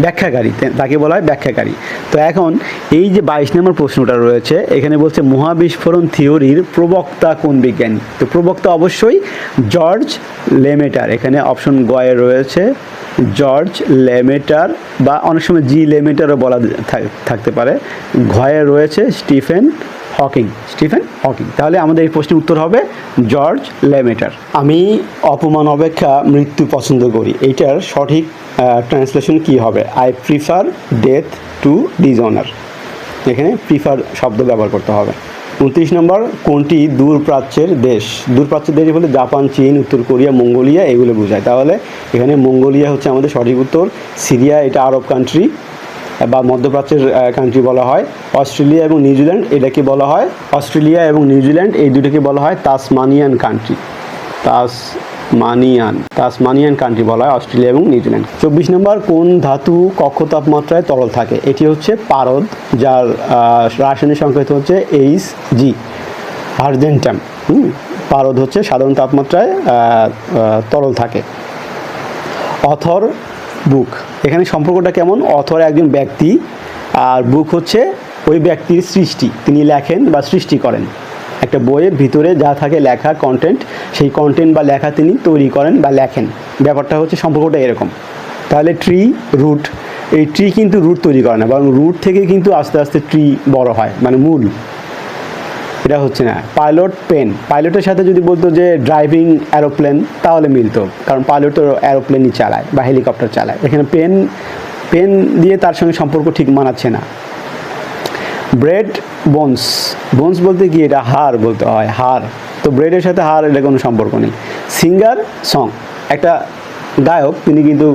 ব্যাখ্যাকারী, তাকে বলা হয় ব্যাখ্যাকারী। তো এখন এই যে 22 নম্বর প্রশ্নটা রয়েছে, এখানে বলছে মহাবিস্ফোরণ থিওরির প্রবক্তা কোন বিজ্ঞানী। তো প্রবক্তা অবশ্যই জর্জ লেমেটার। এখানে অপশন গয়ে রয়েছে জর্জ লেমেটার, বা অনেক সময় জি লেমেটারও বলা থাকতে পারে। ঘয়ে রয়েছে স্টিফেন হকিং। তাহলে আমাদের এই প্রশ্নের উত্তর হবে জর্জ লেমেটার। আমি অপমান অপেক্ষা মৃত্যু পছন্দ করি, এইটার সঠিক ট্রান্সলেশন কি হবে? I prefer death two dishonour. এখানে প্রিফার শব্দ ব্যবহার করতে হবে। 29 নম্বর, কোনটি দূরপ্রাচ্যের দেশ? দূরপ্রাচ্যের দেশ বলে জাপান, চীন, উত্তর কোরিয়া, মঙ্গোলিয়া, এগুলো বোঝায়। তাহলে এখানে মঙ্গোলিয়া হচ্ছে আমাদের সঠিক উত্তর। সিরিয়া এটা আরব কান্ট্রি বা মধ্যপ্রাচ্যের কান্ট্রি বলা হয়। অস্ট্রেলিয়া এবং নিউজিল্যান্ড, এটাকে বলা হয়, অস্ট্রেলিয়া এবং নিউজিল্যান্ড এই দুটোকে বলা হয় তাসমানিয়ান কান্ট্রি। তাসমানিয়ান কান্ট্রি বলা হয় অস্ট্রেলিয়া এবং নিউজিল্যান্ড। 24 নম্বর, কোন ধাতু কক্ষ তাপমাত্রায় তরল থাকে? এটি হচ্ছে পারদ, যার রাসায়নিক সংকেত হচ্ছে Hg, আর্জেন্টাম। পারদ হচ্ছে সাধারণ তাপমাত্রায় তরল থাকে। অথর, বুক, এখানে সম্পর্কটা কেমন? অথর একজন ব্যক্তি আর বুক হচ্ছে ওই ব্যক্তির সৃষ্টি, তিনি লেখেন বা সৃষ্টি করেন। একটা বইয়ের ভিতরে যা থাকে লেখা কন্টেন্ট, সেই কন্টেন্ট বা লেখা তিনি তৈরি করেন বা লেখেন। ব্যাপারটা হচ্ছে সম্পর্কটা এরকম। তাহলে ট্রি, রুট, এই ট্রি কিন্তু রুট তৈরি করে না, বরং রুট থেকে কিন্তু আস্তে আস্তে ট্রি বড় হয়, মানে মূল। এটা হচ্ছে না। পাইলট, পেন, পাইলটের সাথে যদি বলতো যে ড্রাইভিং অ্যারোপ্লেন, তাহলে মিলতো, কারণ পাইলট তো অ্যারোপ্লেনই চালায় বা হেলিকপ্টার চালায়। এখানে পেন দিয়ে তার সঙ্গে সম্পর্ক ঠিক মানাচ্ছে না। ব্রেড, বোনস বলতে কি? এটা হাড় বলতে হয়, হাড়। তো ব্রেডের সাথে হাড় এটা কোনো সম্পর্ক নেই। সিঙ্গার, সং, একটা গায়ক, তিনি কিন্তু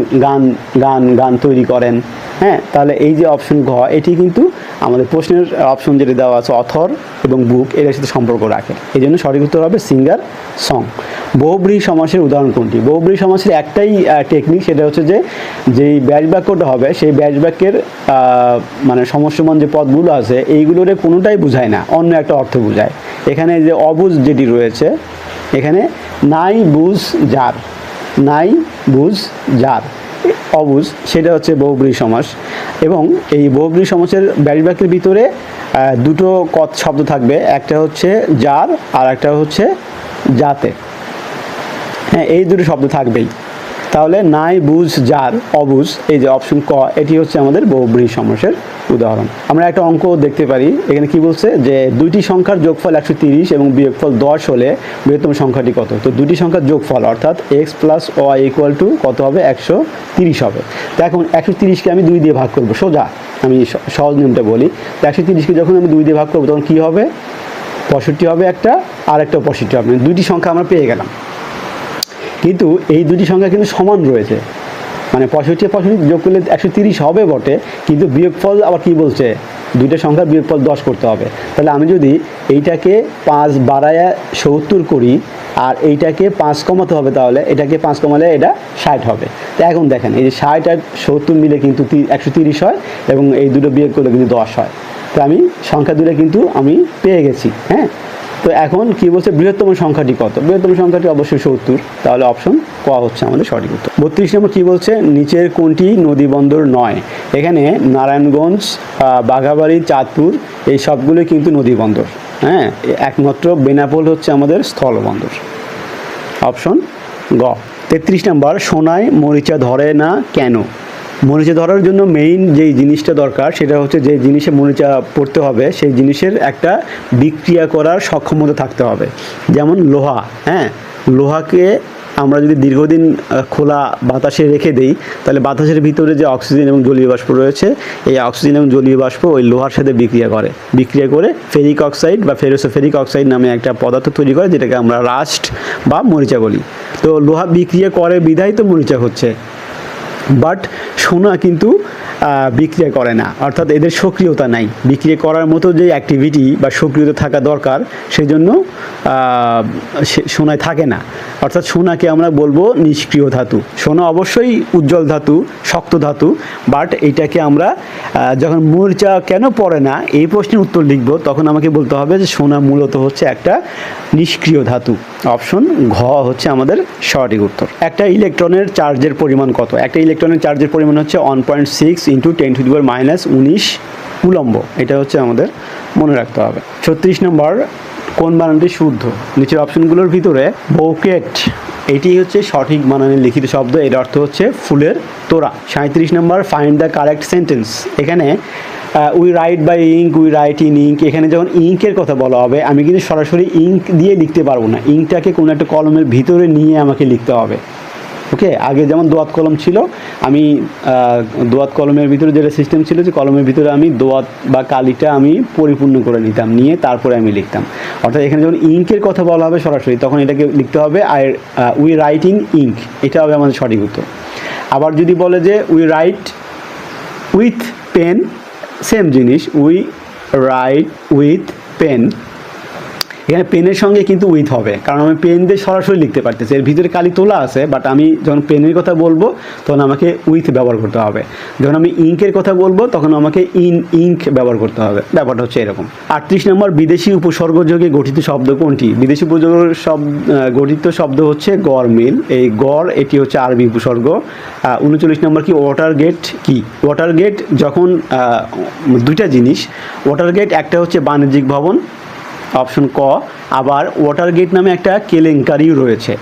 গান তৈরি করেন। হ্যাঁ, তাহলে এই যে অপশন ঘ, এটি কিন্তু আমাদের প্রশ্নের অপশন যেটা দেওয়া আছে অথর এবং বুক, এটার সাথে সম্পর্ক রাখে। এই জন্য সঠিক উত্তর হবে সিঙ্গার, সং। বহুব্রীহি সমাসের উদাহরণ কোনটি? বহুব্রীহি সমাসের একটাই টেকনিক, সেটা হচ্ছে যে যেই ব্যাস বাক্যটা হবে সেই ব্যাস বাক্যের মানে সমস্যমান যে পদগুলো আছে এইগুলোর কোনোটাই বোঝায় না, অন্য একটা অর্থ বোঝায়। এখানে যে অবুঝ যেটি রয়েছে, এখানে নাই বুঝ যার, অবুঝ, সেটা হচ্ছে বহুব্রীহি সমাস। এবং এই বহুব্রীহি সমাসের ব্যাস বাক্যের ভিতরে দুটো শব্দ থাকবে, একটা হচ্ছে যার আর একটা হচ্ছে যাতে। হ্যাঁ, এই দুটো শব্দ থাকবেই। তাহলে নাই বুঝ যার, অবুঝ, এই যে অপশন ক, এটি হচ্ছে আমাদের বহুব্রীহি সমাসের উদাহরণ। আমরা একটা অঙ্ক দেখতে পারি, এখানে কি বলছে যে দুইটি সংখ্যার যোগফল 130 এবং বিয়োগফল 10 হলে বৃহত্তম সংখ্যাটি কত? তো দুটি সংখ্যার যোগফল অর্থাৎ x + y = কত হবে? 130 হবে। তো এখন 130কে আমি 2 দিয়ে ভাগ করব, সোজা আমি সহজ নিয়মটা বলি। তো 130কে যখন আমি 2 দিয়ে ভাগ করব তখন কি হবে? 65 হবে একটা, আর একটা 65 হবে, দুইটি সংখ্যা আমরা পেয়ে গেলাম। কিন্তু এই দুটি সংখ্যা কিন্তু সমান রয়েছে, মানে 65 যোগ করলে 130 হবে বটে, কিন্তু বিয়োগফল আবার কি বলছে? দুইটা সংখ্যার বিয়োগফল 10 করতে হবে। তাহলে আমি যদি এইটাকে 5 বাড়ায়া 70 করি, আর এইটাকে 5 কমাতে হবে, তাহলে এটাকে 5 কমালে এটা 60 হবে। তো এখন দেখেন এই যে 60 আর 70 মিলে কিন্তু 130 হয় এবং এই দুটো বিয়োগ করলে কিন্তু 10 হয়। তো আমি সংখ্যা দুটো কিন্তু আমি পেয়ে গেছি। হ্যাঁ, তো এখন কি বলছে বৃহত্তম সংখ্যাটি কত? বৃহত্তম সংখ্যাটি অবশ্যই 70, তাহলে অপশন ক হচ্ছে আমাদের সঠিক উত্তর। 32 নম্বর কি বলছে, নিচের কোনটি নদী বন্দর নয়? এখানে নারায়ণগঞ্জ, বাঘাবাড়ি, চাঁদপুর এই সবগুলোই কিন্তু নদী বন্দর। হ্যাঁ, একমাত্র বেনাপোল হচ্ছে আমাদের স্থলবন্দর। অপশন গ। 33 নম্বর, সোনায় মরিচা ধরে না কেন? মরিচা ধরার জন্য মেইন যেই জিনিসটা দরকার সেটা হচ্ছে যে জিনিসে মরিচা পড়তে হবে সেই জিনিসের একটা বিক্রিয়া করার সক্ষমতা থাকতে হবে। যেমন লোহা, হ্যাঁ, লোহাকে আমরা যদি দীর্ঘদিন খোলা বাতাসে রেখে দেই তাহলে বাতাসের ভিতরে যে অক্সিজেন এবং জলীয় বাষ্প রয়েছে এই অক্সিজেন এবং জলীয় বাষ্প ওই লোহার সাথে বিক্রিয়া করে ফেরিক অক্সাইড বা ফেরিক অক্সাইড নামে একটা পদার্থ তৈরি করে, যেটাকে আমরা রাস্ট বা মরিচা বলি। তো লোহা বিক্রিয়া করে বিধায় তো মরিচা হচ্ছে, বাট সোনা কিন্তু বিক্রিয়া করে না, অর্থাৎ এদের সক্রিয়তা নাই। বিক্রিয়া করার মতো যে অ্যাক্টিভিটি বা সক্রিয়তা থাকা দরকার সেই জন্য সোনায় থাকে না, অর্থাৎ সোনাকে আমরা বলবো নিষ্ক্রিয় ধাতু। সোনা অবশ্যই উজ্জ্বল ধাতু, শক্ত ধাতু, বাট এইটাকে আমরা যখন মরিচা কেন পড়ে না এই প্রশ্নের উত্তর লিখব তখন আমাকে বলতে হবে যে সোনা মূলত হচ্ছে একটা নিষ্ক্রিয় ধাতু। অপশন ঘ হচ্ছে আমাদের সঠিক উত্তর। একটা ইলেকট্রনের চার্জের পরিমাণ কত? একটা ইলেকট্রনের চার্জের পরিমাণ হচ্ছে 1.6 × 10⁻⁻⁰ কুলম্ব। এটা হচ্ছে আমাদের মনে রাখতে হবে। 36 নম্বর, কোন বানানটি শুদ্ধ? নিচের অপশনগুলোর ভিতরে বৌকেট এটি হচ্ছে সঠিক বানানের লিখিত শব্দ, এর অর্থ হচ্ছে ফুলের তোড়া। 37 নম্বর, ফাইন্ড দ্য কারেক্ট সেন্টেন্স। এখানে we write by ink, we write in ink, এখানে যখন ইঙ্কের কথা বলা হবে আমি কিন্তু সরাসরি ইঙ্ক দিয়ে লিখতে পারবো না, ইঙ্কটাকে কোনো একটা কলমের ভিতরে নিয়ে আমাকে লিখতে হবে। ওকে, আগে যেমন দোয়াত কলম ছিল, আমি দোয়াত কলমের ভিতরে যেটা সিস্টেম ছিল যে কলমের ভিতরে আমি দোয়াত বা কালিটা আমি পরিপূর্ণ করে নিতাম, নিয়ে তারপরে আমি লিখতাম। অর্থাৎ এখানে যখন ইঙ্কের কথা বলা হবে সরাসরি তখন এটাকে লিখতে হবে উই রাইট ইন ইঙ্ক, এটা হবে আমাদের সঠিক উত্তর। আবার যদি বলে যে we write with pen, same জিনিস, উই রাইট উইথ পেন, এখানে পেনের সঙ্গে কিন্তু উইথ হবে, কারণ আমি পেন দিয়ে সরাসরি লিখতে পারতেছি, এর ভিতরে কালি তোলা আছে, বাট আমি যখন পেনের কথা বলবো তখন আমাকে উইথ ব্যবহার করতে হবে। যখন আমি ইঙ্কের কথা বলবো তখন আমাকে ইঙ্ক ব্যবহার করতে হবে। ব্যাপারটা হচ্ছে এরকম। 38 নম্বর, বিদেশি উপসর্গযোগে গঠিত শব্দ কোনটি? বিদেশি উপসর্গ গঠিত শব্দ হচ্ছে গড়মিল। এই গড় এটি হচ্ছে আরবি উপসর্গ। 39 নম্বর কি, ওয়াটার গেট কি? ওয়াটার গেট যখন দুইটা জিনিস, ওয়াটার গেট একটা হচ্ছে বাণিজ্যিক ভবন, অপশন ক। আবার ওয়াটার গেট নামে একটা কেলেঙ্কারিও রয়েছে।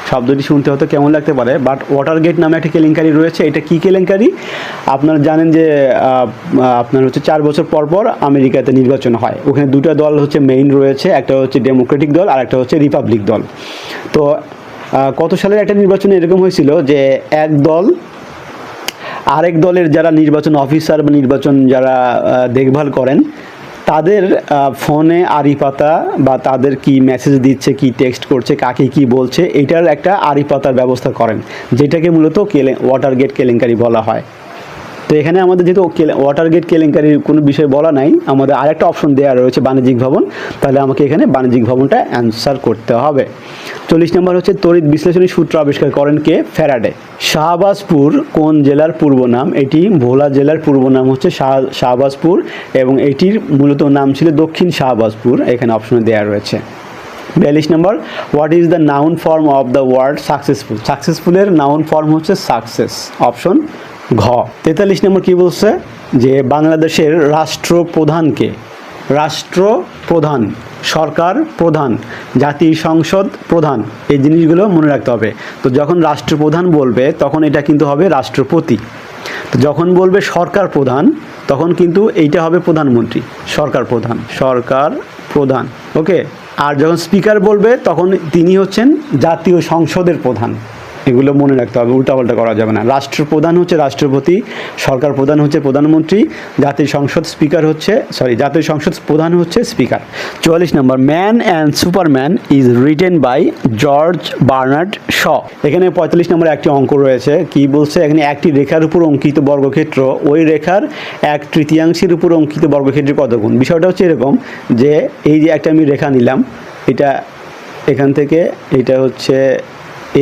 শব্দটি শুনতে হয়তো কেমন লাগতে পারে, বাট ওয়াটার গেট নামে একটা কেলেঙ্কারি রয়েছে। এটা কি কেলেঙ্কারি? আপনারা জানেন যে আপনার হচ্ছে 4 বছর পর পর আমেরিকাতে নির্বাচন হয়, ওখানে দুটো দল হচ্ছে মেইন রয়েছে, একটা হচ্ছে ডেমোক্রেটিক দল আর একটা হচ্ছে রিপাবলিক দল। তো কত সালের একটা নির্বাচনে এরকম হয়েছিল যে এক দল আরেক দলের যারা নির্বাচন অফিসার বা নির্বাচন যারা দেখভাল করেন তাদের ফোনে আড়ি পাতা বা তাদের কি মেসেজ দিচ্ছে, কি টেক্সট করছে, কাকে কি বলছে, এটার একটা আড়ি পাতার ব্যবস্থা করেন, যেটাকে মূলত ওয়াটার গেট কেলেঙ্কারি বলা হয়। তো এখানে আমাদের যেহেতু ওয়াটার গেট কেলেঙ্কারির কোনো বিষয় বলা নাই, আমাদের আরেকটা অপশন দেওয়া রয়েছে বাণিজ্যিক ভবন, তাহলে আমাকে এখানে বাণিজ্যিক ভবনটা অ্যান্সার করতে হবে। 40 নম্বর হচ্ছে তড়িৎ বিশ্লেষণী সূত্র আবিষ্কার করেন কে? ফ্যারাডে। শাহবাজপুর কোন জেলার পূর্ব নাম? এটি ভোলা জেলার পূর্ব নাম হচ্ছে শাহবাজপুর এবং এটির মূলত নাম ছিল দক্ষিণ শাহবাজপুর, এখানে অপশনে দেওয়া রয়েছে। 42 নম্বর, what is the noun form of the word successful? সাকসেসফুলের নাউন ফর্ম হচ্ছে সাকসেস, অপশন ঘ। 43 নম্বর কি বলছে যে বাংলাদেশের রাষ্ট্রপ্রধানকে? রাষ্ট্রপ্রধান, সরকার প্রধান, জাতীয় সংসদ প্রধান, এই জিনিসগুলো মনে রাখতে হবে। তো যখন রাষ্ট্রপ্রধান বলবে তখন এটা কিন্তু হবে রাষ্ট্রপতি। তো যখন বলবে সরকার প্রধান তখন কিন্তু এইটা হবে প্রধানমন্ত্রী, সরকার প্রধান। ওকে, আর যখন স্পিকার বলবে তখন তিনি হচ্ছেন জাতীয় সংসদের প্রধান। এগুলো মনে রাখতে হবে, উল্টাপাল্টা করা যাবে না। রাষ্ট্রপ্রধান হচ্ছে রাষ্ট্রপতি, সরকার প্রধান হচ্ছে প্রধানমন্ত্রী, জাতীয় সংসদ প্রধান হচ্ছে স্পিকার। 44 নম্বর, Man and Superman is written by George Bernard Shaw. এখানে 45 নম্বরে একটি অঙ্ক রয়েছে, কি বলছে এখানে? একটি রেখার উপর অঙ্কিত বর্গক্ষেত্র ওই রেখার 1/3 উপর অঙ্কিত বর্গক্ষেত্রের কত গুণ? বিষয়টা হচ্ছে এরকম যে এই যে একটা আমি রেখা নিলাম, এখান থেকে এটা হচ্ছে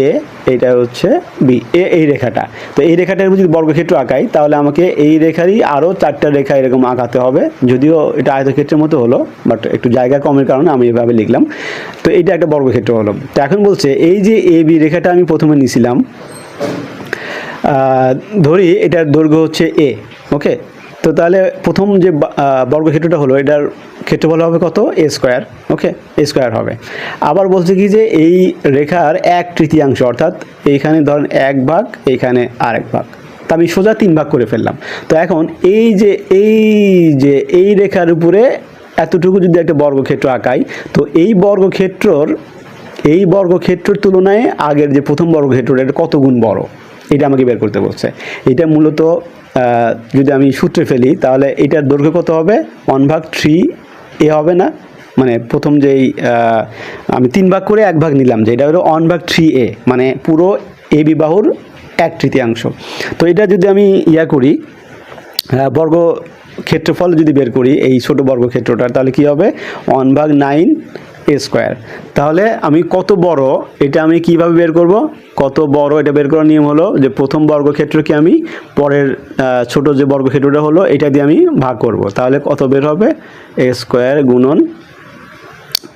এ, এটা হচ্ছে বি, এই রেখাটা। তো এই রেখাটার যদি বর্গক্ষেত্র আঁকাই তাহলে আমাকে এই রেখারই আরও 4টা রেখা এরকম আঁকাতে হবে, যদিও এটা আয়তক্ষেত্রের মতো হলো, বাট একটু জায়গা কমের কারণে আমি এভাবে লিখলাম। তো এইটা একটা বর্গক্ষেত্র হলো। তো এখন বলছে এই যে এ বি রেখাটা আমি প্রথমে নিয়েছিলাম, ধরি এটার দৈর্ঘ্য হচ্ছে এ, ওকে। তো তাহলে প্রথম যে বর্গক্ষেত্রটা হলো এটার ক্ষেত্রফল হবে কত, এ স্কোয়ার, ওকে, এ স্কোয়ার হবে। আবার বলছে কি যে এই রেখার 1/3 অর্থাৎ এইখানে ধরেন 1 ভাগ, এইখানে আরেক ভাগ, তা আমি সোজা 3 ভাগ করে ফেললাম। তো এখন এই রেখার উপরে এতটুকু যদি একটা বর্গক্ষেত্র আঁকাই, তো এই বর্গক্ষেত্রের তুলনায় আগের যে প্রথম বর্গক্ষেত্রটা এটা কত গুণ বড়, এটা আমাকে বের করতে বলছে। এটা মূলত যদি আমি সূত্রে ফেলি তাহলে এটার দৈর্ঘ্য কত হবে, 1/3 এ হবে না, মানে প্রথম যেই আমি 3 ভাগ করে 1 ভাগ নিলাম, যে এটা হলো 1/3 এ, মানে পুরো এ বি বাহুর 1/3। তো এটা যদি আমি করি, বর্গ ক্ষেত্রফল যদি বের করি এই ছোট বর্গক্ষেত্রটার, তাহলে কি হবে 1/9 এ স্কোয়ার। তাহলে আমি কত বড় এটা আমি কিভাবে বের করব, কত বড় এটা বের করার নিয়ম হলো যে প্রথম বর্গক্ষেত্রকে আমি পরের ছোট যে বর্গক্ষেত্রটা হলো এটা দিয়ে আমি ভাগ করব, তাহলে কত বের হবে, এ স্কোয়ার গুণন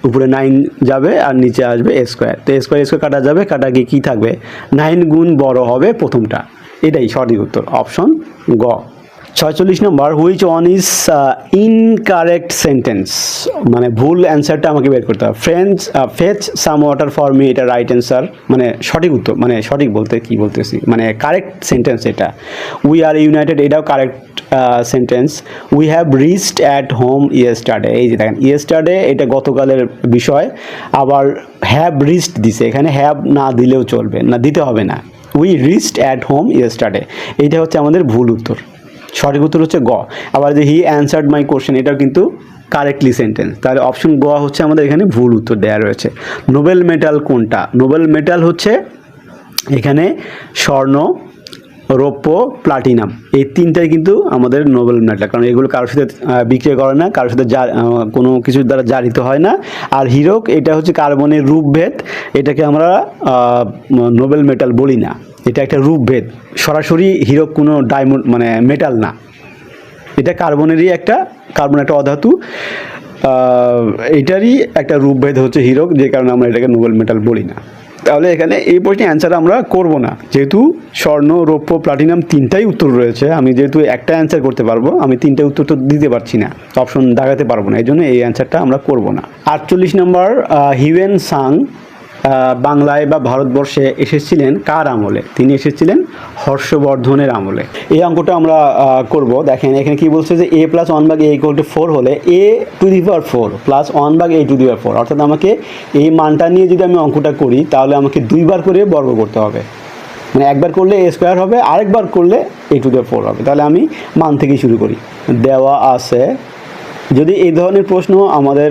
উপরে 9 যাবে আর নিচে আসবে এ স্কোয়ার। তো এ স্কোয়ার কাটা যাবে, কাটা গিয়ে কী থাকবে, 9 গুণ বড় হবে প্রথমটা। এটাই সঠিক উত্তর, অপশন গ। 46 নম্বর, which one is incorrect sentence, মানে ভুল অ্যান্সারটা আমাকে বের করতে হবে। Fetch some water for me, এটা রাইট অ্যান্সার, মানে সঠিক উত্তর, মানে সঠিক বলতে কি বলতেছি, মানে কারেক্ট সেন্টেন্স এটা। উই আর ইউনাইটেড, এটাও correct sentence. We have reached at home yesterday, এই যে দেখেন ইয়েস্টারডে এটা গতকালের বিষয়, আবার হ্যাভ রিচড দিছে, এখানে হ্যাভ না দিলেও চলবে, না দিতে হবে না। We reached at home yesterday, এইটা হচ্ছে আমাদের ভুল উত্তর, সঠিক উত্তর হচ্ছে গ। আবার যে হি অ্যান্সার্ড মাই কোশ্চেন, এটাও কিন্তু কারেক্টলি সেন্টেন্স, তাহলে অপশন গ হচ্ছে আমাদের এখানে ভুল উত্তর দেওয়া রয়েছে। নোবেল মেটাল কোনটা, নোবেল মেটাল হচ্ছে এখানে স্বর্ণ, রৌপ্য, প্লাটিনাম, এই তিনটাই কিন্তু আমাদের নোবেল মেটাল, কারণ এগুলো কারোর সাথে বিক্রয় করে না, কারোর সাথে কোনো কিছুর দ্বারা জারিত হয় না। আর হীরক এটা হচ্ছে কার্বনের রূপভেদ, এটাকে আমরা নোবেল মেটাল বলি না, এটা একটা রূপভেদ, সরাসরি হীরক কোনো ডায়মন্ড মানে মেটাল না, এটা কার্বনেরই একটা অধাতু, এটারই একটা রূপভেদ হচ্ছে হীরক, যে কারণে আমরা এটাকে নোবেল মেটাল বলি না। তাহলে এখানে এই প্রশ্নের অ্যান্সার আমরা করব না, যেহেতু স্বর্ণ, রৌপ্য, প্লাটিনাম তিনটাই উত্তর রয়েছে, আমি যেহেতু একটা অ্যান্সার করতে পারবো, আমি তিনটা উত্তর তো দিতে পারছি না, অপশন দাগাতে পারবো না, এই জন্য এই অ্যান্সারটা আমরা করব না। 48 নম্বর, হিউয়েন সাং বাংলায় বা ভারতবর্ষে এসেছিলেন কার আমলে, তিনি এসেছিলেন হর্ষবর্ধনের আমলে। এই অঙ্কটা আমরা করব। দেখেন এখানে কি বলছে যে a + 1/a = 4 হলে a⁴ প্লাস 1/a⁴, অর্থাৎ আমাকে এই মানটা নিয়ে যদি আমি অঙ্কটা করি তাহলে আমাকে 2বার করে বর্গ করতে হবে, মানে একবার করলে a স্কোয়ার হবে, আরেকবার করলে a⁴ হবে। তাহলে আমি মান থেকেই শুরু করি। দেওয়া আছে, যদি এই ধরনের প্রশ্ন আমাদের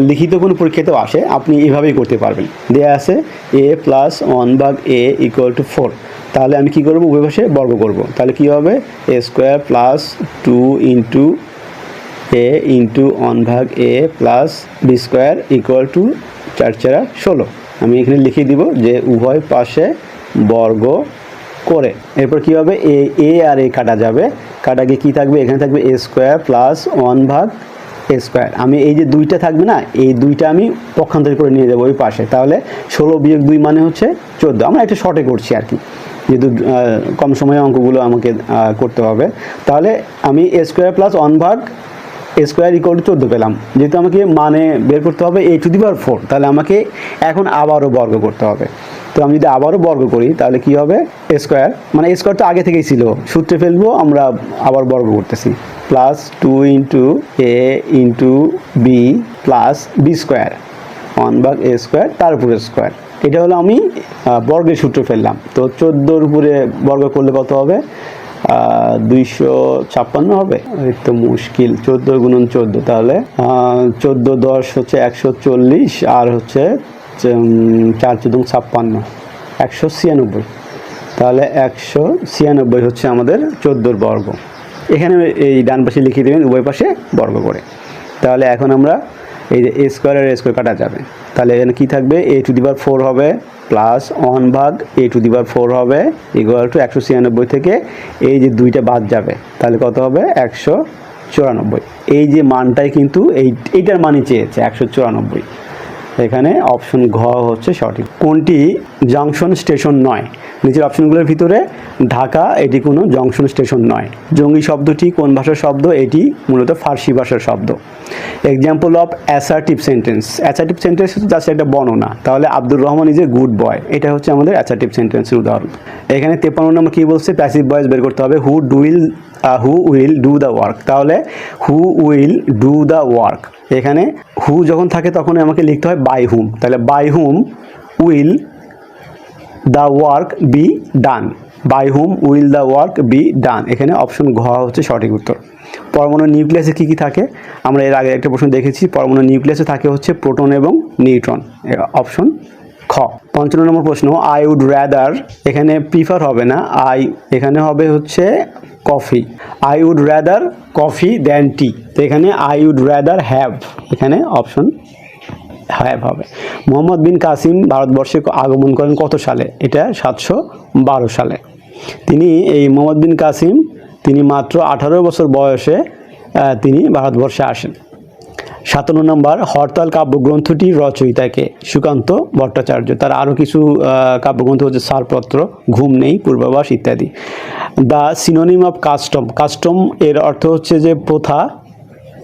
লিখিত কোনো পরীক্ষাতেও আসে আপনি এভাবেই করতে পারবেন। দেয়া আছে a + 1/a = 4, তাহলে আমি কি করব, উভয় পাশে বর্গ করব, তাহলে কি হবে a² + 2 × a × 1/a + b² = 4 × 4 = 16। আমি এখানে লিখে দিব যে উভয় পাশে বর্গ করে, এরপর কি হবে, a আর a কাটা যাবে, কাটা গিয়ে কী থাকবে, এখানে থাকবে a² + 1/a²। আমি এই যে 2টা থাকবে না, এই 2টা আমি পক্ষান্তর করে নিয়ে যাবো ওই পাশে, তাহলে 16 - 2 মানে হচ্ছে 14। আমরা একটা শর্টে করছি আর কি, যেহেতু কম সময়ে অঙ্কগুলো আমাকে করতে হবে। তাহলে আমি a² + 1/a² = 14 পেলাম। যেহেতু আমাকে মানে বের করতে হবে a⁴, তাহলে আমাকে এখন আবারও বর্গ করতে হবে। তো আমি যদি আবারও বর্গ করি তাহলে কি হবে, a², মানে a² তো আগে থেকেই ছিল, সূত্রে ফেলবো, আমরা আবার বর্গ করতেছি, + 2 × a × b + b², 1/a², তার উপরে স্কোয়ার। এটা হলো আমি বর্গের সূত্র ফেললাম। তো 14-র উপরে বর্গ করলে কত হবে, 256 হবে। একটু মুশকিল, 14 × 14, তাহলে 14 × 10 হচ্ছে 140, আর হচ্ছে 4 × 4 = 56, 196। তাহলে 196 হচ্ছে আমাদের 14-র বর্গ। এখানে এই ডান পাশে লিখে দেবেন উভয় পাশে বর্গ করে। তাহলে এখন আমরা এই যে এ স্কোয়ার আর এ স্কোয়ার কাটা যাবে, তাহলে এখানে কী থাকবে, এ টু দি পাওয়ার 4 হবে প্লাস 1 ভাগ এ টু দি পাওয়ার 4 হবে ইকুয়াল টু 196 থেকে এই যে 2টা বাদ যাবে, তাহলে কত হবে 194। এই যে মানটাই কিন্তু এইটার মানই চেয়েছে 194। এখানে অপশন ঘ হচ্ছে সঠিক। কোনটি জংশন স্টেশন নয়? নিচের অপশনগুলোর ভিতরে ঢাকা এটি কোনো জংশন স্টেশন নয়। জঙ্গি শব্দটি কোন ভাষার শব্দ? এটি মূলত ফার্সি ভাষার শব্দ। Example of assertive sentence. Assertive sentence হচ্ছে জাস্ট একটা বর্ণনা, তাহলে Abdur Rahman is a good boy, এটা হচ্ছে আমাদের অ্যাসার্টিভ সেন্টেন্সের উদাহরণ। এখানে 53 নম্বর কী বলছে? প্যাসিভ ভয়েস বের করতে হবে। Who will do the work, তাহলে who will do the work, এখানে হু যখন থাকে তখন আমাকে লিখতে হয় বাই হুম, তাহলে by whom will the work be done, by whom will the work be done, এখানে অপশন ঘ হচ্ছে সঠিক উত্তর। পরমাণু নিউক্লিয়াসে কী কী থাকে? আমরা এর আগে একটা প্রশ্ন দেখেছি, পরমাণু নিউক্লিয়াসে থাকে হচ্ছে প্রোটন এবং নিউট্রন, অপশন খ। 55 নম্বর প্রশ্ন, আই উড রাদার, এখানে প্রিফার হবে না, এখানে হবে হচ্ছে coffee. I would rather coffee than tea, তো এখানে আই উড রাদার হ্যাভ, এখানে অপশন হ্যাভ হবে। মোহাম্মদ বিন কাসিম ভারতবর্ষে আগমন করেন কত সালে? এটা 712 সালে। এই মোহাম্মদ বিন কাসিম তিনি মাত্র 18 বছর বয়সে তিনি ভারতবর্ষে আসেন। 57 নম্বর, হরতাল কাব্যগ্রন্থটির রচয়িতাকে? সুকান্ত ভট্টাচার্য। তার আরও কিছু কাব্যগ্রন্থ হচ্ছে ছাড়পত্র, ঘুম নেই, পূর্বাভাস ইত্যাদি। The synonym of custom, custom এর অর্থ হচ্ছে যে প্রথা,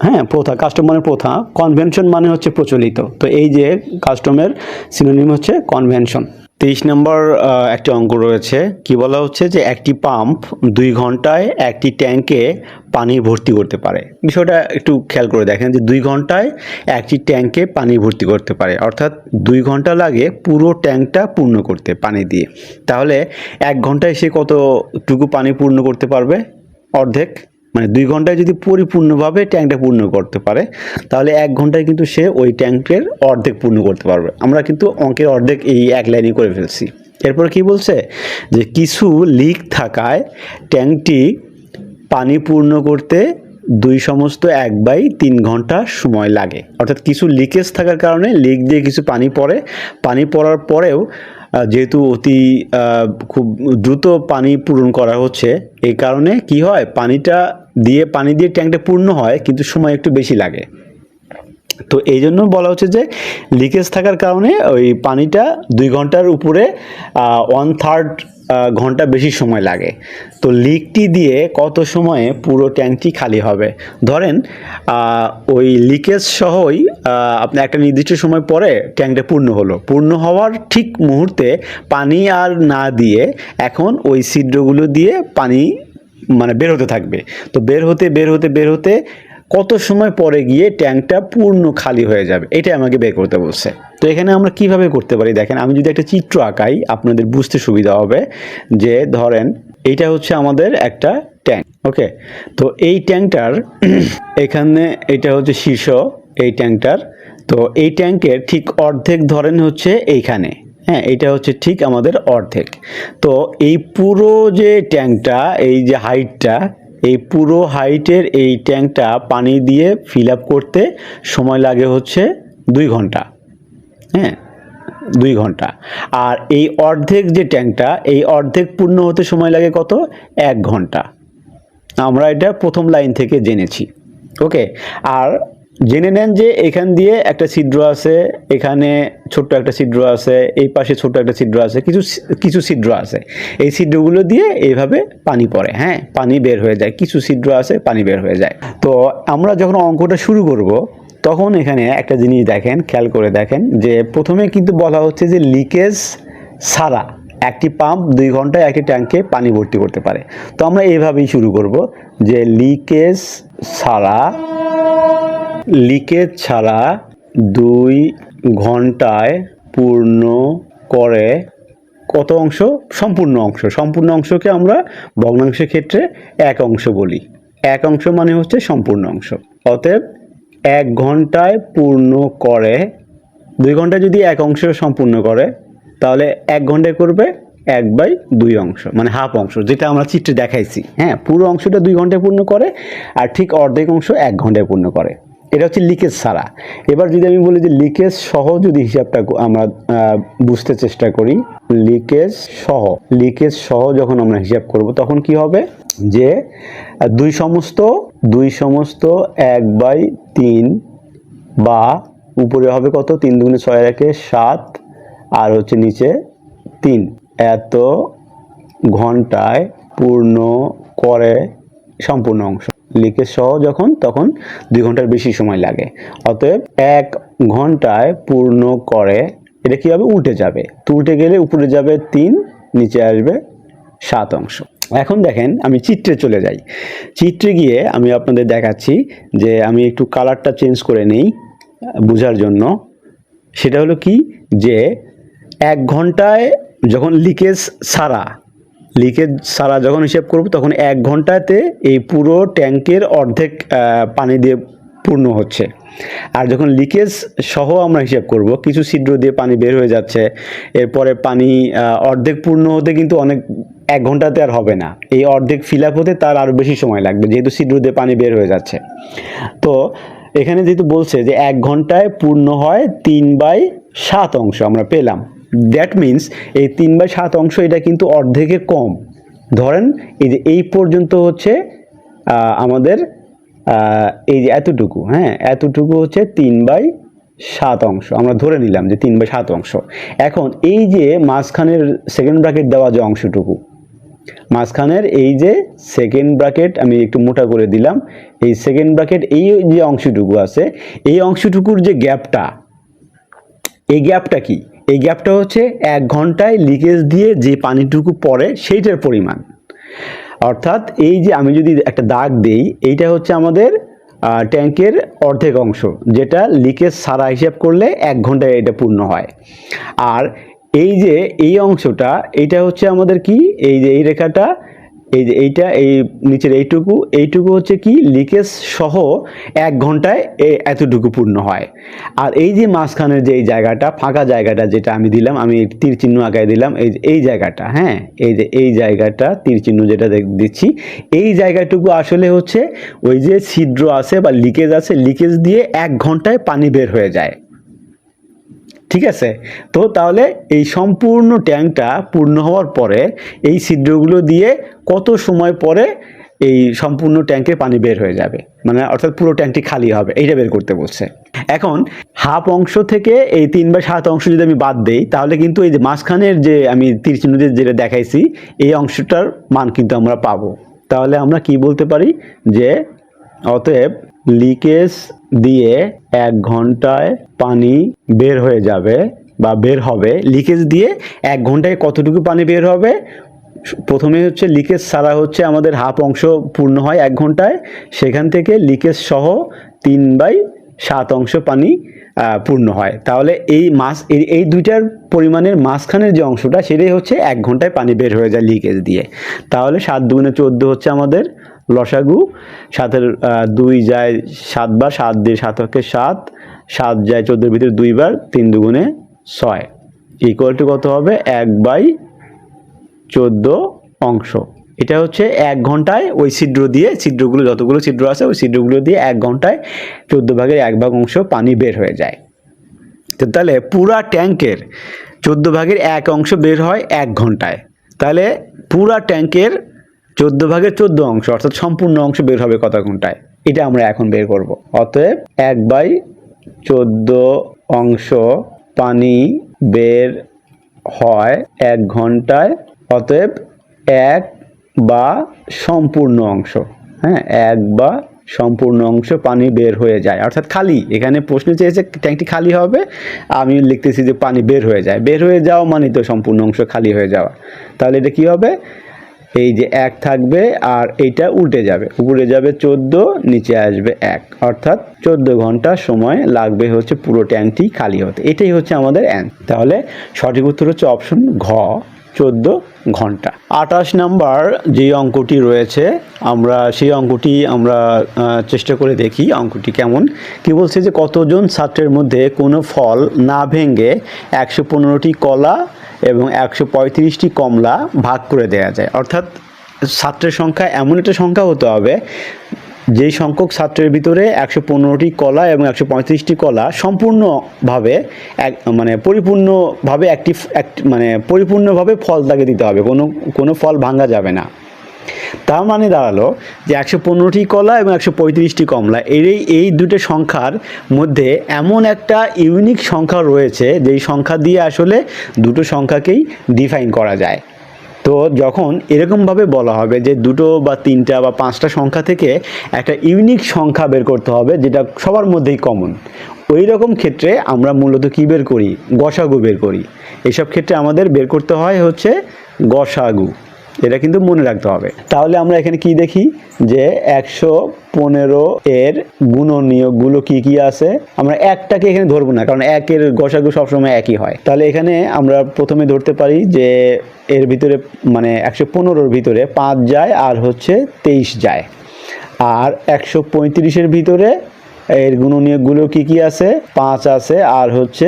হ্যাঁ প্রথা, কাস্টম মানে প্রথা, কনভেনশন মানে হচ্ছে প্রচলিত, তো এই যে কাস্টমের সিনোনিম হচ্ছে কনভেনশন। 23 নম্বর একটি অঙ্ক রয়েছে, কি বলা হচ্ছে যে একটি পাম্প 2 ঘন্টায় একটি ট্যাঙ্কে পানি ভর্তি করতে পারে। বিষয়টা একটু খেয়াল করে দেখেন যে 2 ঘন্টায় একটি ট্যাঙ্কে পানি ভর্তি করতে পারে, অর্থাৎ 2 ঘন্টা লাগে পুরো ট্যাঙ্কটা পূর্ণ করতে পানি দিয়ে। তাহলে 1 ঘন্টায় সে কতটুকু পানি পূর্ণ করতে পারবে? অর্ধেক, মানে 2 ঘন্টায় যদি পরিপূর্ণভাবে ট্যাঙ্কটা পূর্ণ করতে পারে, তাহলে 1 ঘন্টায় কিন্তু সে ওই ট্যাঙ্কের অর্ধেক পূর্ণ করতে পারবে। আমরা কিন্তু অঙ্কের অর্ধেক এই এক লাইনে করে ফেলছি। এরপর কি বলছে যে কিছু লিক থাকায় ট্যাঙ্কটি পানি পূর্ণ করতে 1/3 ঘন্টা সময় লাগে, অর্থাৎ কিছু লিকেজ থাকার কারণে লিক দিয়ে কিছু পানি পড়ে, পানি পড়ার পরেও যেহেতু খুব দ্রুত পানি পূরণ করা হচ্ছে, এই কারণে কি হয়, পানি দিয়ে ট্যাঙ্কটা পূর্ণ হয় কিন্তু সময় একটু বেশি লাগে। তো এই জন্য বলা হচ্ছে যে লিকেজ থাকার কারণে ওই পানিটা 2 ঘন্টার উপরে 1/3 ঘন্টা বেশি সময় লাগে। তো লিকটি দিয়ে কত সময়ে পুরো ট্যাঙ্কটি খালি হবে? ধরেন ওই লিকেজ সহই আপনার একটা নির্দিষ্ট সময় পরে ট্যাঙ্কটা পূর্ণ হওয়ার ঠিক মুহূর্তে পানি আর না দিয়ে এখন ওই ছিদ্রগুলো দিয়ে পানি মানে বের হতে থাকবে। তো বের হতে কত সময় পরে গিয়ে ট্যাঙ্কটা পূর্ণ খালি হয়ে যাবে, এটা আমাকে বের করতে বলছে। তো এখানে আমরা কিভাবে করতে পারি দেখেন, আমি যদি একটা চিত্র আঁকাই আপনাদের বুঝতে সুবিধা হবে। যে ধরেন এইটা হচ্ছে আমাদের একটা ট্যাঙ্ক, ওকে, তো এই ট্যাঙ্কটার এখানে এটা হচ্ছে শীর্ষ এই ট্যাঙ্কটার, তো এই ট্যাঙ্কের ঠিক অর্ধেক ধরেন হচ্ছে এইখানে, হ্যাঁ এটা হচ্ছে ঠিক আমাদের অর্ধেক। তো এই পুরো যে ট্যাঙ্কটা, এই যে হাইটটা, এই পুরো হাইটের এই ট্যাঙ্কটা পানি দিয়ে ফিল আপ করতে সময় লাগে হচ্ছে 2 ঘন্টা, হ্যাঁ 2 ঘন্টা। আর এই অর্ধেক যে ট্যাঙ্কটা, এই অর্ধেক পূর্ণ হতে সময় লাগে কত? 1 ঘন্টা। আমরা এটা প্রথম লাইন থেকে জেনেছি, ওকে। আর জেনে নেন যে এখান দিয়ে একটা ছিদ্র আছে, এখানে ছোট্ট একটা ছিদ্র আছে, এই পাশে ছোট্ট একটা ছিদ্র আছে, কিছু ছিদ্র আছে, এই ছিদ্রগুলো দিয়ে এইভাবে পানি পড়ে, হ্যাঁ পানি বের হয়ে যায়, কিছু ছিদ্র আছে পানি বের হয়ে যায়। তো আমরা যখন অঙ্কটা শুরু করব তখন এখানে একটা জিনিস দেখেন, খেয়াল করে দেখেন যে প্রথমে কিন্তু বলা হচ্ছে যে লিকেজ ছাড়া একটি পাম্প 2 ঘন্টায় একটি ট্যাঙ্কে পানি ভর্তি করতে পারে। তো আমরা এইভাবেই শুরু করব যে লিকেজ ছাড়া 2 ঘন্টায় পূর্ণ করে কত অংশ? সম্পূর্ণ অংশকে আমরা ভগ্নাংশের ক্ষেত্রে 1 অংশ বলি। 1 অংশ মানে হচ্ছে সম্পূর্ণ অংশ। অতএব 1 ঘন্টায় পূর্ণ করে, 2 ঘন্টায় যদি 1 অংশ সম্পূর্ণ করে তাহলে 1 ঘন্টায় করবে 1/2 অংশ, মানে হাফ অংশ, যেটা আমরা চিত্রে দেখাইছি। হ্যাঁ পুরো অংশটা 2 ঘন্টায় পূর্ণ করে আর ঠিক অর্ধেক অংশ 1 ঘন্টায় পূর্ণ করে। এটা হচ্ছে লিকেজ ছাড়া। এবার যদি আমি বলি যে লিকেজ সহ যদি হিসাবটা আমরা বুঝতে চেষ্টা করি, লিকেজ সহ যখন আমরা হিসাব করব তখন কি হবে যে দুই সমস্ত 1/3 বা উপরে হবে কত, 3 দুগুণে 6 একে 7 আর হচ্ছে নিচে 3, এত ঘন্টায় পূর্ণ করে সম্পূর্ণ অংশ। লিকেজ সহ যখন, তখন 2 ঘন্টার বেশি সময় লাগে। অতএব 1 ঘন্টায় পূর্ণ করে, এটা কি হবে, উল্টে যাবে। তো উল্টে গেলে উপরে যাবে 3, নিচে আসবে 7 অংশ। এখন দেখেন আমি চিত্রে চলে যাই। চিত্রে গিয়ে আমি আপনাদের দেখাচ্ছি যে আমি একটু কালারটা চেঞ্জ করে নেই বোঝার জন্য। সেটা হলো কি যে 1 ঘন্টায় যখন লিকেজ ছাড়া যখন হিসাব করব তখন 1 ঘন্টাতে এই পুরো ট্যাঙ্কের অর্ধেক পানি দিয়ে পূর্ণ হচ্ছে। আর যখন লিকেজ সহ আমরা হিসাব করব, কিছু ছিদ্র দিয়ে পানি বের হয়ে যাচ্ছে, এরপরে পানি অর্ধেক পূর্ণ হতে কিন্তু 1 ঘন্টাতে আর হবে না। এই অর্ধেক ফিল আপ হতে তার আরও বেশি সময় লাগবে, যেহেতু ছিদ্র দিয়ে পানি বের হয়ে যাচ্ছে। তো এখানে যেহেতু বলছে যে 1 ঘন্টায় পূর্ণ হয় 3/7 অংশ আমরা পেলাম। দ্যাট মিনস এই 3/7 অংশ এটা কিন্তু অর্ধেকের কম। ধরেন এই যে এই পর্যন্ত হচ্ছে আমাদের এই যে এতটুকু, হ্যাঁ এতটুকু হচ্ছে 3/7 অংশ আমরা ধরে নিলাম যে 3/7 অংশ। এখন এই যে মাঝখানের সেকেন্ড ব্র্যাকেট দেওয়া যে অংশটুকু, মাঝখানের এই যে সেকেন্ড ব্র্যাকেট আমি একটু মোটা করে দিলাম, এই সেকেন্ড ব্র্যাকেট এই যে অংশটুকু আছে, এই অংশটুকুর যে গ্যাপটা, এই গ্যাপটা কি, এই গ্যাপটা হচ্ছে 1 ঘন্টায় লিকেজ দিয়ে যে পানিটুকু পড়ে সেইটার পরিমাণ। অর্থাৎ এই যে আমি যদি একটা দাগ দেই, এইটা হচ্ছে আমাদের ট্যাঙ্কের অর্ধেক অংশ, যেটা লিকেজ ছাড়া হিসাব করলে 1 ঘন্টায় এটা পূর্ণ হয়। আর এই যে এই অংশটা, এইটা হচ্ছে আমাদের কি, এই যে এই রেখাটা, এই যে এইটা, এই নিচের এইটুকু হচ্ছে কি লিকেজ সহ 1 ঘন্টায় এতটুকু পূর্ণ হয়। আর এই যে মাঝখানের যে এই জায়গাটা, ফাঁকা জায়গাটা যেটা আমি দিলাম, আমি তীর চিহ্ন আঁকায় দিলাম, এই জায়গাটা, হ্যাঁ এই যে এই জায়গাটা তীর চিহ্ন যেটা দিচ্ছি, এই জায়গাটুকু আসলে হচ্ছে ওই যে ছিদ্র আছে বা লিকেজ আছে, লিকেজ দিয়ে 1 ঘন্টায় পানি বের হয়ে যায়। ঠিক আছে, তো তাহলে এই সম্পূর্ণ ট্যাঙ্কটা পূর্ণ হওয়ার পরে এই ছিদ্রগুলো দিয়ে কত সময় পরে এই সম্পূর্ণ ট্যাঙ্কে পানি বের হয়ে যাবে, মানে অর্থাৎ পুরো ট্যাঙ্কটি খালি হবে, এইটা বের করতে বলছে। এখন হাফ অংশ থেকে এই 3/7 অংশ যদি আমি বাদ দেই, তাহলে কিন্তু এই যে মাঝখানের যে আমি তীর চিহ্ন দিয়ে যেটা দেখাইছি, এই অংশটার মান কিন্তু আমরা পাবো। তাহলে আমরা কি বলতে পারি যে অতএব লিকেজ দিয়ে 1 ঘন্টায় পানি বের হয়ে যাবে বা বের হবে, লিকেজ দিয়ে 1 ঘন্টায় কতটুকু পানি বের হবে। প্রথমে হচ্ছে লিকেজ ছাড়া হচ্ছে আমাদের হাফ অংশ পূর্ণ হয় 1 ঘন্টায়, সেখান থেকে লিকেজ সহ 3/7 অংশ পানি পূর্ণ হয়। তাহলে এই দুইটার পরিমাণের মাঝখানের যে অংশটা, সেটাই হচ্ছে 1 ঘন্টায় পানি বের হয়ে যায় লিকেজ দিয়ে। তাহলে 7 দুগুণে 14 হচ্ছে আমাদের লসাগু। 7-এর 2 যায় 7 বার, 7 দিয়ে 7 হচ্ছে 7, 7 যায় 14-এর ভিতরে 2 বার, 3 দুগুণে 6 ইকুয়াল টু কত হবে, 1/14 অংশ। এটা হচ্ছে 1 ঘন্টায় ওই ছিদ্রগুলো যতগুলো ছিদ্র আছে ওই ছিদ্রগুলো দিয়ে 1 ঘন্টায় 14/1 অংশ পানি বের হয়ে যায়। তো তাহলে পুরা ট্যাঙ্কের 14/1 অংশ বের হয় 1 ঘন্টায়। তাহলে পুরা ট্যাঙ্কের 14/14 অংশ অর্থাৎ সম্পূর্ণ অংশ বের হবে কত ঘন্টায়, এটা আমরা এখন বের করব। অতএব 1/14 অংশ পানি বের হয় 1 ঘন্টায়। অতএব 1 বা সম্পূর্ণ অংশ, হ্যাঁ 1 বা সম্পূর্ণ অংশ পানি বের হয়ে যায়, অর্থাৎ খালি। এখানে প্রশ্ন চেয়েছে ট্যাঙ্কটি খালি হবে, আমি লিখতেছি যে পানি বের হয়ে যায়। বের হয়ে যাওয়া মানে তো সম্পূর্ণ অংশ খালি হয়ে যাওয়া। তাহলে এটা কি হবে, এই যে 1 থাকবে আর এইটা উল্টে যাবে, উপরে যাবে 14, নিচে আসবে 1, অর্থাৎ 14 ঘন্টা সময় লাগবে হচ্ছে পুরো ট্যাঙ্কটি খালি হতে। এটাই হচ্ছে আমাদের অ্যান্সার। তাহলে সঠিক উত্তর হচ্ছে অপশন ঘ, 14 ঘন্টা। 28 নাম্বার যে অঙ্কটি রয়েছে, আমরা সেই অঙ্কটি চেষ্টা করে দেখি অঙ্কটি কেমন। কি বলছে যে কতজন ছাত্রের মধ্যে কোনো ফল না ভেঙে 115টি কলা এবং 135টি কমলা ভাগ করে দেওয়া যায়। অর্থাৎ ছাত্রের সংখ্যা এমন একটা সংখ্যা হতে হবে যেই সংখ্যক ছাত্রের ভিতরে 115টি কলা এবং 135টি কলা সম্পূর্ণভাবে পরিপূর্ণভাবে পরিপূর্ণভাবে ফল তাকে দিতে হবে, কোনো ফল ভাঙা যাবে না। তার মানে দাঁড়ালো যে 115টি কলা এবং 135টি কমলা, এই দুটো সংখ্যার মধ্যে এমন একটা ইউনিক সংখ্যা রয়েছে যেই সংখ্যা দিয়ে আসলে দুটো সংখ্যাকেই ডিফাইন করা যায়। তো যখন এরকমভাবে বলা হবে যে দুটো বা তিনটা বা পাঁচটা সংখ্যা থেকে একটা ইউনিক সংখ্যা বের করতে হবে যেটা সবার মধ্যেই কমন, ওই রকম ক্ষেত্রে আমরা মূলত কী বের করি? গসাগু বের করি। এইসব ক্ষেত্রে আমাদের বের করতে হয় হচ্ছে গসাগু। এটা কিন্তু মনে রাখতে হবে। তাহলে আমরা এখানে কি দেখি যে 115 এর গুণনীয়কগুলো কি কি আছে। আমরা একটাকে এখানে ধরবো না, কারণ একের গসাগু সবসময় একই হয়। তাহলে এখানে আমরা প্রথমে ধরতে পারি যে এর ভিতরে 115-র ভিতরে 5 যায় আর হচ্ছে 23 যায়। আর 135-এর ভিতরে এর গুণনীয়কগুলো কি কি আছে? 5 আছে আর হচ্ছে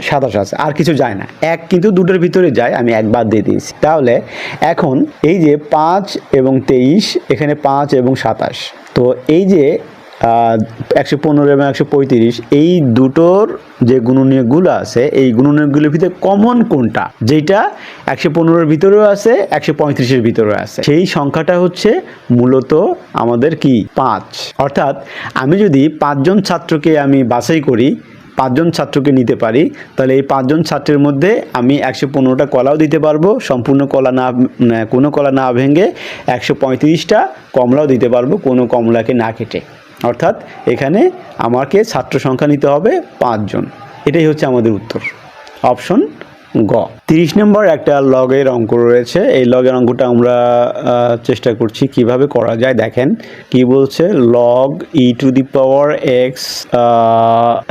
27 আছে, আর কিছু যায় না। এক কিন্তু দুটোর ভিতরে যায়, আমি এক বাদ দিয়ে দিয়েছি। তাহলে এখন এই যে 5 এবং 23, এখানে 5 এবং 27, তো এই যে 115 এবং 135, এই দুটোর যে গুণনীয়কগুলো আছে এই গুণনীয়কগুলোর ভিতরে কমন কোনটা? যেটা 115-এর ভিতরেও আছে, 135-এর ভিতরেও আছে, সেই সংখ্যাটা হচ্ছে মূলত আমাদের কি? 5। অর্থাৎ আমি যদি 5 জন ছাত্রকে আমি বাছাই করি, 5 জন ছাত্রকে নিতে পারি, তাহলে এই 5 জন ছাত্রের মধ্যে আমি 115টা কলাও দিতে পারবো, সম্পূর্ণ কলা না, কোনো কলা না ভেঙে 135টা কমলাও দিতে পারবো, কোনো কমলাকে না কেটে। অর্থাৎ এখানে আমাকে ছাত্র সংখ্যা নিতে হবে 5 জন। এটাই হচ্ছে আমাদের উত্তর, অপশন গ। 30 নম্বর একটা লগের অঙ্ক রয়েছে। এই লগের অঙ্কটা আমরা চেষ্টা করছি কিভাবে করা যায়। দেখেন কি বলছে, log e to the power x.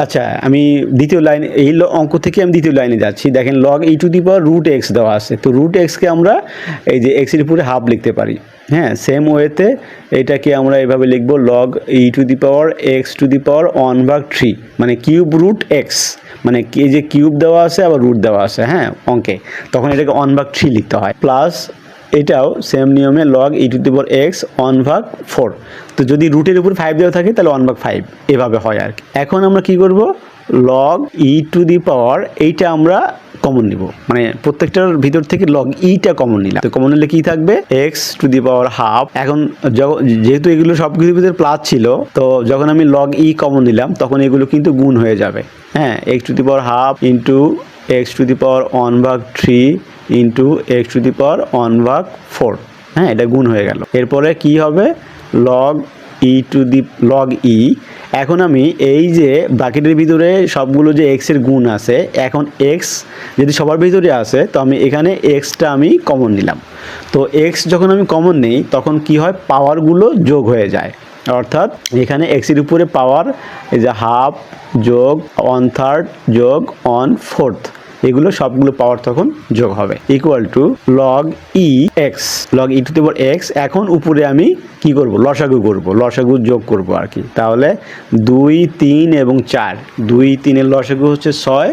আচ্ছা, আমি দ্বিতীয় লাইন, এই অঙ্ক থেকে আমি দ্বিতীয় লাইনে যাচ্ছি। দেখেন log e to the power root x দেওয়া আছে, তো রুট এক্সকে আমরা এই যে এক্সের উপরে হাফ লিখতে পারি। হ্যাঁ, সেম ওয়েতে এটাকে আমরা এভাবে লিখব, log e to the power x to the power 1/3, মানে কিউব রুট এক্স, মানে এই যে কিউব দেওয়া আছে আবার রুট দেওয়া আছে, হ্যাঁ অঙ্কে, তখন এটাকে 1/3 লিখতে হয়। প্লাস এটাও সেম নিয়মে log e to the power x 1/4, তো যদি রুটের উপর 5 দেওয়া থাকে তাহলে 1/5, এভাবে হয় আর কি। এখন আমরা কি করব, লগ ই টু দি পাওয়ার এইটা আমরা কমন নিব, মানে প্রত্যেকটার ভিতর থেকে লগ ইটা কমন নিলাম। তো কমন নিলে কি থাকবে? X to the power half. এখন যেহেতু এগুলো সব কিছুর ভিতরে প্লাস ছিল, তো যখন আমি লগ ই কমন নিলাম তখন এগুলো কিন্তু গুণ হয়ে যাবে। হ্যাঁ, x to the power half into x to the power 1/3 into x to the power 1/4। হ্যাঁ, এটা গুণ হয়ে গেল। এরপরে কি হবে? Log e to the log e. এখন আমি এই যে ব্র্যাকেটের ভিতরে সবগুলো যে এক্সের গুণ আছে, এখন এক্স যদি সবার ভিতরে আসে তো আমি এখানে এক্সটা আমি কমন নিলাম। তো এক্স যখন আমি কমন নেই তখন কি হয়? পাওয়ারগুলো যোগ হয়ে যায়। অর্থাৎ এখানে এক্সের উপরে পাওয়ার, এই যে হাফ যোগ 1/3 যোগ 1/4, এগুলো সবগুলো পাওয়ার তখন যোগ হবে, equal to log E x, log e to the power x. এখন উপরে আমি কি করব? লসাগু করব, লসাগু যোগ করব আর কি। তাহলে 2, 3 এবং 4, 2, 3-এর লসাগু হচ্ছে 6,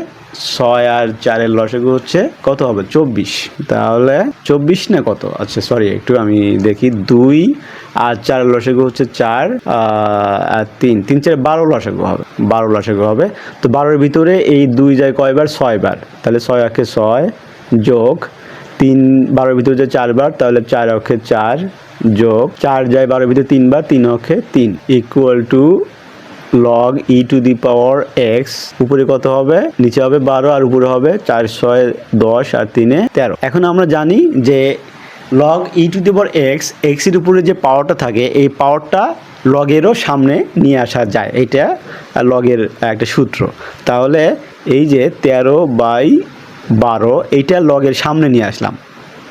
6 আর 4-এর লসাগু হচ্ছে কত হবে? 24। তাহলে 24 না কত? আচ্ছা সরি, একটু আমি দেখি। 2 আর 4-এর লসাগু হচ্ছে 4 আর 3, 3 4 12 লসাগু হবে, 12 লসাগু হবে। তো 12-এর ভিতরে এই 2 যায় কয়বার? 6 বার। তাহলে 6 অক্ষে 6 যোগ 3, 12-এর ভিতরে যায় 4 বার, তাহলে 4 অক্ষে 4 যোগ 4 যায় 12-এর ভিতরে 3 বার, 3 অক্ষে 3, equal to log e to the power x. উপরে কত হবে? নিচে হবে 12 আর উপরে হবে 4, 6, 10 আর 3-এ 13। এখন আমরা জানি যে log e to the power x, এক্সের উপরে যে পাওয়ারটা থাকে এই পাওয়ারটা লগেরও সামনে নিয়ে আসা যায়, এটা লগের একটা সূত্র। তাহলে এই যে 13/12 এইটা লগের সামনে নিয়ে আসলাম,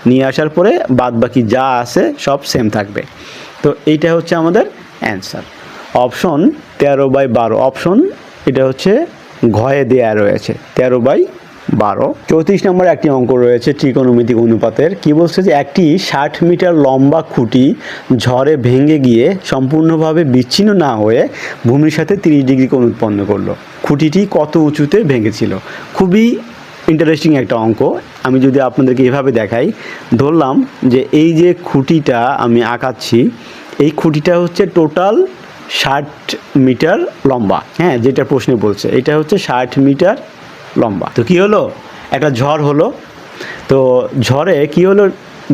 নিয়ে আসার পরে বাদ বাকি যা আছে সব সেম থাকবে। তো এইটা হচ্ছে আমাদের অ্যান্সার, অপশন 13/12। অপশন এটা হচ্ছে ঘয়ে দেয়া রয়েছে 13/12। 34 নম্বরে একটি অঙ্ক রয়েছে ত্রিকোণমিতিক অনুপাতের। কি বলছে যে একটি 60 মিটার লম্বা খুঁটি ঝড়ে ভেঙে গিয়ে সম্পূর্ণভাবে বিচ্ছিন্ন না হয়ে ভূমির সাথে 30 ডিগ্রি কোণ উৎপন্ন করলো। খুঁটিটি কত উঁচুতে ভেঙেছিল? খুবই ইন্টারেস্টিং একটা অঙ্ক। আমি যদি আপনাদেরকে এভাবে দেখাই, ধরলাম যে এই যে খুঁটিটা আমি আঁকাচ্ছি, এই খুঁটিটা হচ্ছে টোটাল 60 মিটার লম্বা। হ্যাঁ, যেটা প্রশ্নে বলছে এটা হচ্ছে 60 মিটার লম্বা। তো কি হলো, একটা ঝড় হলো। তো ঝড়ে কি হলো,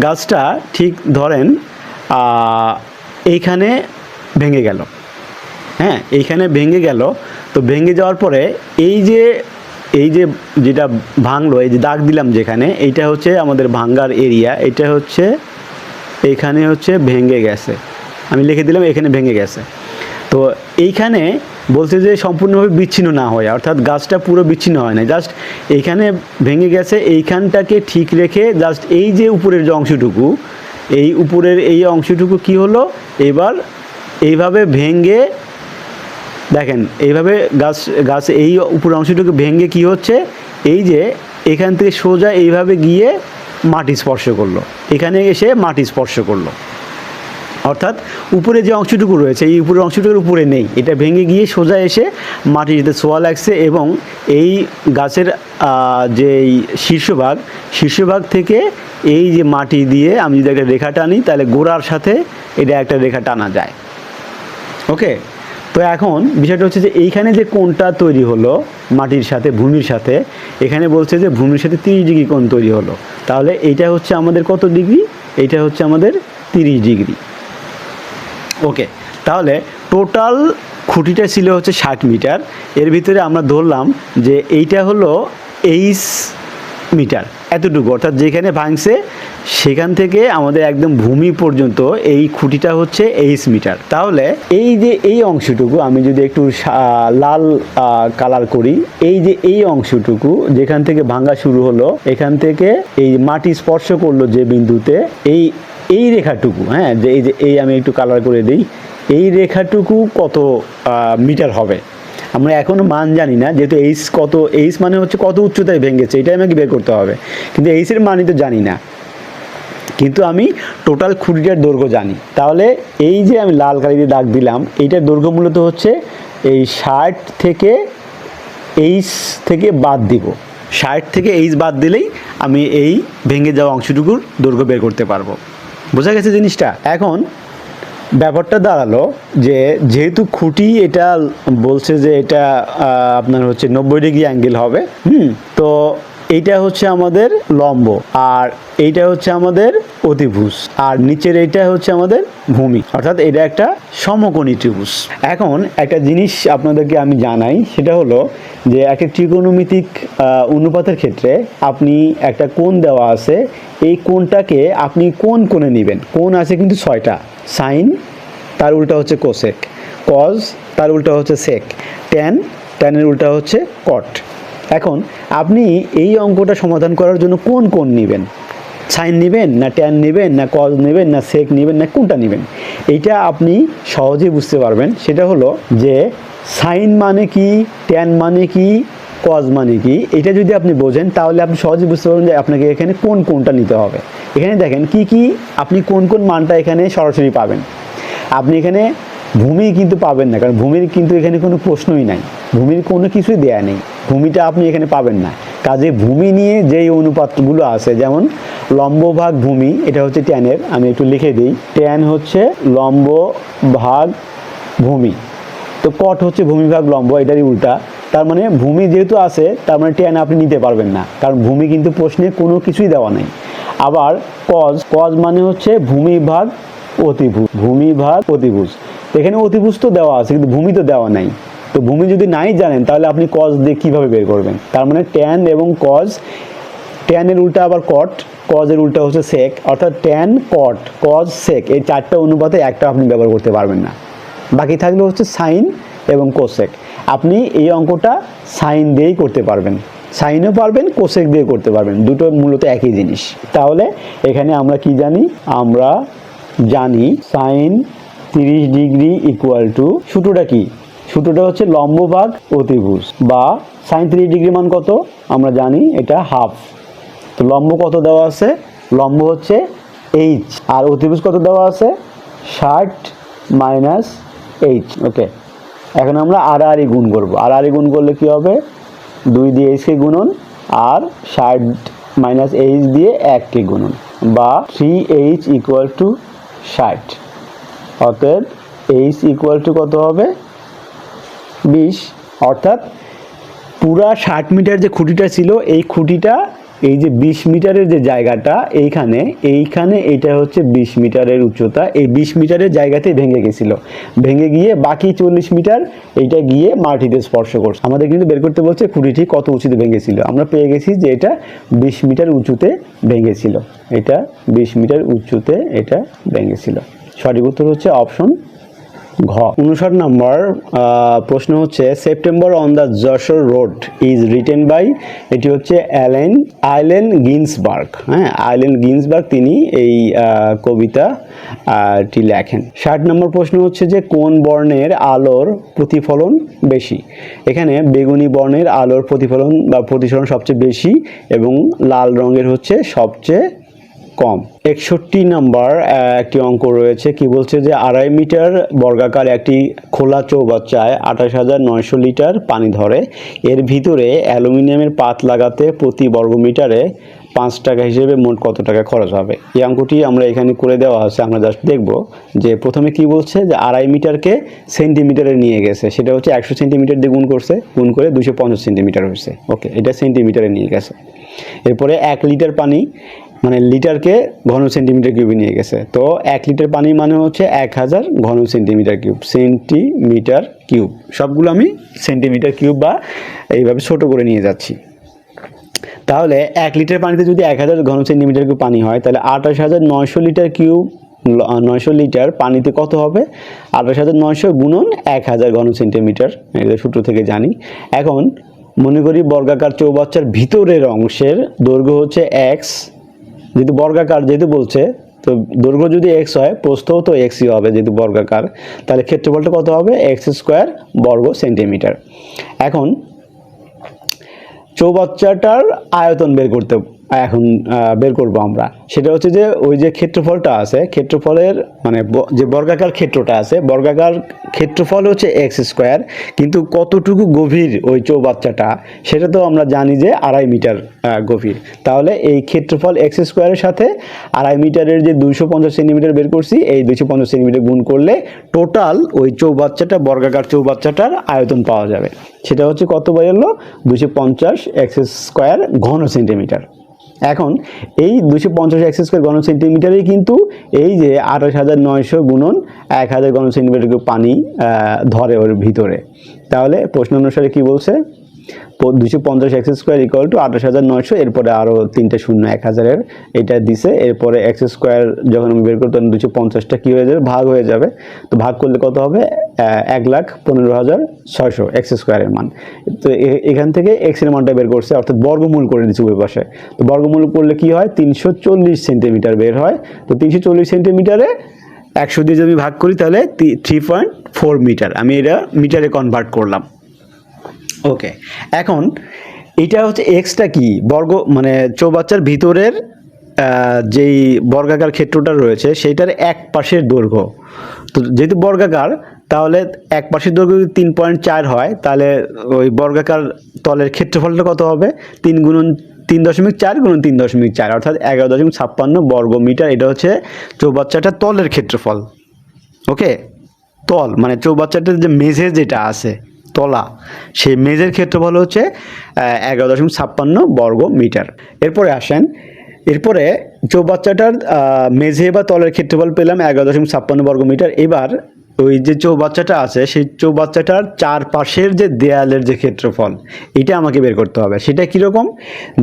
গাছটা ঠিক ধরেন এইখানে ভেঙে গেল। হ্যাঁ, এইখানে ভেঙে গেল। তো ভেঙে যাওয়ার পরে এই যে যেটা ভাঙলো, এই যে দাগ দিলাম যেখানে, এইটা হচ্ছে আমাদের ভাঙ্গার এরিয়া। এটা হচ্ছে এইখানে হচ্ছে ভেঙে গেছে, আমি লিখে দিলাম এখানে ভেঙে গেছে। তো এইখানে বলছে যে সম্পূর্ণভাবে বিচ্ছিন্ন না হয়, অর্থাৎ গাছটা পুরো বিচ্ছিন্ন হয় না, জাস্ট এইখানে ভেঙে গেছে। এইখানটাকে ঠিক রেখে জাস্ট এই যে উপরের যে অংশটুকু, এই উপরের এই অংশটুকু কি হলো, এবার এইভাবে ভেঙে দেখেন, এইভাবে গাছ এই উপরের অংশটুকু ভেঙে কি হচ্ছে, এই যে এখান থেকে সোজা এইভাবে গিয়ে মাটি স্পর্শ করলো, এখানে এসে মাটি স্পর্শ করলো। অর্থাৎ উপরে যে অংশটুকু রয়েছে, এই উপরের অংশটুকুর উপরে নেই, এটা ভেঙে গিয়ে সোজা এসে মাটিতে ছোঁয়া লাগছে। এবং এই গাছের যে শীর্ষভাগ থেকে এই যে মাটি দিয়ে আমি যদি একটা রেখা টানি, তাহলে গোড়ার সাথে এটা একটা রেখা টানা যায়। ওকে, তো এখন বিষয়টা হচ্ছে যে এইখানে যে কোণটা তৈরি হলো মাটির সাথে, ভূমির সাথে, এখানে বলছে যে ভূমির সাথে 30 ডিগ্রি কোণ তৈরি হলো। তাহলে এইটা হচ্ছে আমাদের কত ডিগ্রি, এইটা হচ্ছে আমাদের 30 ডিগ্রি। ওকে, তাহলে টোটাল খুঁটিটা ছিল হচ্ছে 60 মিটার। এর ভিতরে আমরা ধরলাম যে এইটা হলো 23 মিটার, এতটুকু, অর্থাৎ যেখানে ভাঙছে সেখান থেকে আমাদের একদম ভূমি পর্যন্ত এই খুঁটিটা হচ্ছে 23 মিটার। তাহলে এই যে এই অংশটুকু আমি যদি একটু লাল কালার করি, এই যে এই অংশটুকু যেখান থেকে ভাঙা শুরু হলো, এখান থেকে এই মাটি স্পর্শ করলো যে বিন্দুতে, এই রেখাটুকু, হ্যাঁ, যে এই আমি একটু কালার করে দিই, এই রেখাটুকু কত মিটার হবে আমরা এখনও মান জানি না, যেহেতু এইচ মানে হচ্ছে কত উচ্চতায় ভেঙেছে, এটাই আমাকে বের করতে হবে। কিন্তু এইচের মানই তো জানি না, কিন্তু আমি টোটাল খুঁটিটার দৈর্ঘ্য জানি। তাহলে এই যে আমি লাল কালি দিয়ে দাগ দিলাম, এইটার দৈর্ঘ্য মূলত হচ্ছে এই 60 থেকে এইচ থেকে বাদ দিব, 60 থেকে এইচ বাদ দিলেই আমি এই ভেঙে যাওয়া অংশটুকুর দৈর্ঘ্য বের করতে পারবো। বোঝা গেছে জিনিসটা? এখন ব্যাপারটা দাঁড়ালো যে যেহেতু খুঁটি এটা বলছে যে এটা আপনার হচ্ছে 90 ডিগ্রি অ্যাঙ্গেল হবে, তো এইটা হচ্ছে আমাদের লম্ব, আর এইটা হচ্ছে আমাদের অতিভুজ, আর নিচের এইটা হচ্ছে আমাদের ভূমি, অর্থাৎ এটা একটা সমকোণী ত্রিভুজ। এখন একটা জিনিস আপনাদেরকে আমি জানাই, সেটা হলো যে একটা ত্রিকোণমিতিক অনুপাতের ক্ষেত্রে আপনি একটা কোণ দেওয়া আছে, এই কোণটাকে আপনি কোন কোণে নেবেন। কোণ আছে কিন্তু 6টা, সাইন তার উল্টা হচ্ছে কোসেক, কজ তার উল্টা হচ্ছে সেক, ট্যানের উল্টা হচ্ছে কট। এখন আপনি এই অঙ্কটা সমাধান করার জন্য কোন কোণ নেবেন, সাইন নেবেন না ট্যান নেবেন না কজ নেবেন না সেক নেবেন না কোনটা নেবেন, এইটা আপনি সহজেই বুঝতে পারবেন। সেটা হলো যে সাইন মানে কি, ট্যান মানে কি, কজ মানে কি, এটা যদি আপনি বোঝেন তাহলে আপনি সহজেই বুঝতে পারবেন যে আপনাকে এখানে কোনটা নিতে হবে। এখানে দেখেন কি আপনি কোন মানটা এখানে সরাসরি পাবেন। আপনি এখানে ভূমি কিন্তু পাবেন না, কারণ ভূমির কিন্তু এখানে কোনো প্রশ্নই নাই, ভূমির কোনো কিছুই দেয়া নেই, ভূমিটা আপনি এখানে পাবেন না। কাজে ভূমি নিয়ে যেই অনুপাতগুলো আছে, যেমন লম্ব ভাগ ভূমি, এটা হচ্ছে ট্যানের, আমি একটু লিখে দিই, ট্যান হচ্ছে লম্ব ভাগ ভূমি, তো কট হচ্ছে ভূমি ভাগ লম্ব, এটারই উল্টা। তার মানে ভূমি যেহেতু আছে, তার মানে ট্যান আপনি নিতে পারবেন না, কারণ ভূমি কিন্তু প্রশ্নে কোনো কিছুই দেওয়া নেই। আবার কজ মানে হচ্ছে ভূমি ভাগ অতিভুজ, এখানে অতিভুজ তো দেওয়া আছে কিন্তু ভূমি তো দেওয়া নাই। তো ভূমি যদি নাই জানেন তাহলে আপনি কজ দিয়ে কীভাবে বের করবেন? তার মানে ট্যান এবং কজ, ট্যানের উল্টা আবার কট, কজের উল্টা হচ্ছে সেক, অর্থাৎ ট্যান কট কজ সেক, এই 4টা অনুপাতে একটা আপনি ব্যবহার করতে পারবেন না। বাকি থাকলে হচ্ছে সাইন এবং কোসেক। আপনি এই অঙ্কটা সাইন দিয়েই করতে পারবেন, সাইনও পারবেন, কোসেক দিয়ে করতে পারবেন, দুটো মূলত একই জিনিস। তাহলে এখানে আমরা কি জানি? আমরা জানি সাইন 30 ডিগ্রি ইকুয়াল টু, সূত্রটা কি? সূত্রটা হচ্ছে লম্ব ভাগ অতিভুজ, বা সাইন 30 ডিগ্রি মান কত আমরা জানি, এটা হাফ। তো লম্ব কত দেওয়া আছে? লম্ব হচ্ছে এইচ, আর অতিভুজ কত দেওয়া আছে? 60 মাইনাস এইচ। ওকে, এখন আমরা আর গুণ করবো। আর গুণ করলে কি হবে? 2 দিয়ে এইচকে গুণন, আর 60 মাইনাস এইচ দিয়ে 1কে গুণন, বা 3h ইকুয়াল টু 60। অতএব এইচ ইকুয়াল টু কত হবে 20, অর্থাৎ পুরা 60 মিটার যে খুঁটিটা ছিল এই খুঁটিটা এই যে 20 মিটারের যে জায়গাটা এইখানে এটা হচ্ছে 20 মিটারের উচ্চতা, এই 20 মিটারের জায়গাতেই ভেঙে গেছিল, ভেঙে গিয়ে বাকি 40 মিটার এইটা গিয়ে মাটিতে স্পর্শ করছে। আমাদের কিন্তু বের করতে বলছে খুঁটিটি কত উঁচুতে ভেঙেছিল, আমরা পেয়ে গেছি যে এটা 20 মিটার উঁচুতে ভেঙেছিল, এটা 20 মিটার উঁচুতে এটা ভেঙেছিল। সঠিক উত্তর হচ্ছে অপশন ঘ। 59 নম্বর প্রশ্ন হচ্ছে September on the Jessore road is written by, এটি হচ্ছে আইলেন গিন্সবার্গ। হ্যাঁ, আইলেন গিন্সবার্গ তিনি এই কবিতাটি লেখেন। 60 নম্বর প্রশ্ন হচ্ছে যে কোন বর্ণের আলোর প্রতিফলন বেশি? এখানে বেগুনি বর্ণের আলোর প্রতিফলন বা প্রতিসরণ সবচেয়ে বেশি এবং লাল রঙের হচ্ছে সবচেয়ে কম। 61 নম্বর একটি অঙ্ক রয়েছে, কি বলছে যে 2.5 মিটার বর্গাকার একটি খোলা চৌবাচ্চায় 28,900 লিটার পানি ধরে, এর ভিতরে অ্যালুমিনিয়ামের পাত লাগাতে প্রতি বর্গমিটারে 5 টাকা হিসেবে মোট কত টাকা খরচ হবে? এই অঙ্কটি আমরা এখানে করে দেওয়া আছে, আমরা জাস্ট দেখব যে প্রথমে কি বলছে যে 2.5 মিটারকে সেন্টিমিটারে নিয়ে গেছে, সেটা হচ্ছে 100 সেন্টিমিটার দিয়ে গুণ করছে, গুণ করে 250 সেন্টিমিটার হয়েছে। ওকে, এটা সেন্টিমিটারে নিয়ে গেছে। এরপরে 1 লিটার পানি মানে লিটারকে ঘন সেন্টিমিটার কিউবে নিয়ে গেছে, তো 1 লিটার পানি মানে হচ্ছে 1000 ঘন সেন্টিমিটার কিউব, সেন্টিমিটার কিউব, সবগুলো আমি সেন্টিমিটার কিউব বা এইভাবে ছোট করে নিয়ে যাচ্ছি। তাহলে 1 লিটার পানিতে যদি 1000 ঘন সেন্টিমিটার কিউব পানি হয়, তাহলে 28,900 লিটার কিউব 900 লিটার পানিতে কত হবে? 28,900 গুণন 1000 ঘন সেন্টিমিটার, এটা সূত্র থেকে জানি। এখন মনে করি বর্গাকার চৌবাচ্চার ভিতরের অংশের দৈর্ঘ্য হচ্ছে এক্স, যেহেতু বর্গাকার যেহেতু বলছে, তো দৈর্ঘ্য যদি এক্স হয় প্রস্থও তো এক্সই হবে যেহেতু বর্গাকার, তাহলে ক্ষেত্রফলটা কত হবে? এক্স স্কোয়ার বর্গ সেন্টিমিটার। এখন চৌবাচ্চাটার আয়তন বের করবো আমরা, সেটা হচ্ছে যে ওই যে ক্ষেত্রফলটা আছে, ক্ষেত্রফলের মানে যে বর্গাকার ক্ষেত্রটা আছে, বর্গাকার ক্ষেত্রফল হচ্ছে এক্স স্কোয়ার, কিন্তু কতটুকু গভীর ওই চৌবাচ্চাটা সেটা তো আমরা জানি যে 2.5 মিটার গভীর। তাহলে এই ক্ষেত্রফল এক্স স্কোয়ারের সাথে 2.5 মিটারের যে 250 সেন্টিমিটার বের করছি, এই 250 সেন্টিমিটার গুণ করলে টোটাল ওই চৌবাচ্চাটা বর্গাকার চৌবাচ্চাটার আয়তন পাওয়া যাবে। সেটা হচ্ছে কত বেরোলো? 250 এক্স স্কোয়ার ঘন সেন্টিমিটার। এখন এই 250 এক্স স্কোয়ার ঘন সেন্টিমিটারেই কিন্তু এই যে 28,900 গুণন 1000 ঘন সেন্টিমিটার পানি ধরে ওর ভিতরে। তাহলে প্রশ্ন অনুসারে কি বলছে? 250 এক্স স্কোয়ার ইকুয়াল টু 28,900, এরপরে আরও 3টা শূন্য 1000-এর এটা দিছে, এরপরে এক্স স্কোয়ার যখন আমি বের করতাম 250টা কী হয়ে যাবে? ভাগ হয়ে যাবে। তো ভাগ করলে কত হবে? 1,15,600 এক্স স্কোয়ারের মান। তো এখান থেকে এক্স এর মানটা বের করছে, অর্থাৎ বর্গমূল করে দিচ্ছে উভয় পাশে। তো বর্গমূল করলে কি হয়? 340 সেন্টিমিটার বের হয়। তো 340 সেন্টিমিটারে 100 দিয়ে যদি ভাগ করি তাহলে 3.4 মিটার, আমি এটা মিটারে কনভার্ট করলাম। ওকে, এখন এটা হচ্ছে এক্সটা কি? মানে চৌবাচ্চার ভিতরের যেই বর্গাকার ক্ষেত্রটা রয়েছে সেইটার এক পাশের দৈর্ঘ্য। তো যেহেতু বর্গাকার, তাহলে এক পাশের দৈর্ঘ্য যদি 3.4 হয়, তাহলে ওই বর্গাকার তলের ক্ষেত্রফলটা কত হবে? 3.4 গুণন 3.4, অর্থাৎ 11.56 বর্গ মিটার। এটা হচ্ছে চৌবাচ্চাটার তলের ক্ষেত্রফল। ওকে, তল মানে চৌবাচ্চাটার যে মেঝে যেটা আছে তলা, সেই মেঝের ক্ষেত্রফল হচ্ছে 11.56 বর্গ মিটার। এরপরে আসেন, এরপরে চৌবাচ্চাটার মেঝে বা তলের ক্ষেত্রফল পেলাম 11.56 বর্গ মিটার। এবার ওই যে চৌবাচ্চাটা আছে সেই চৌবাচ্চাটার চারপাশের যে দেয়ালের যে ক্ষেত্রফল, এটা আমাকে বের করতে হবে। সেটা কীরকম?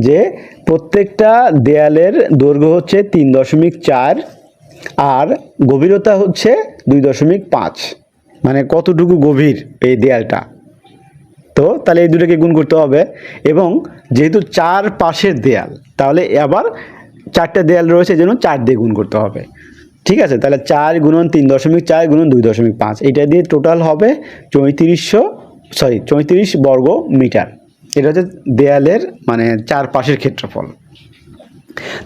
যে প্রত্যেকটা দেয়ালের দৈর্ঘ্য হচ্ছে 3.4 আর গভীরতা হচ্ছে 2.5, মানে কতটুকু গভীর এই দেয়ালটা। তো তাহলে এই দুটোকে গুণ করতে হবে, এবং যেহেতু 4 পাশের দেয়াল, তাহলে আবার 4টা দেয়াল রয়েছে, এই জন্য 4 দিয়ে গুণ করতে হবে। ঠিক আছে, তাহলে 4 গুণন 3.4 গুণন 2.5, এটা দিয়ে টোটাল হবে 34 বর্গ মিটার। এটা হচ্ছে দেয়ালের মানে 4 পাশের ক্ষেত্রফল।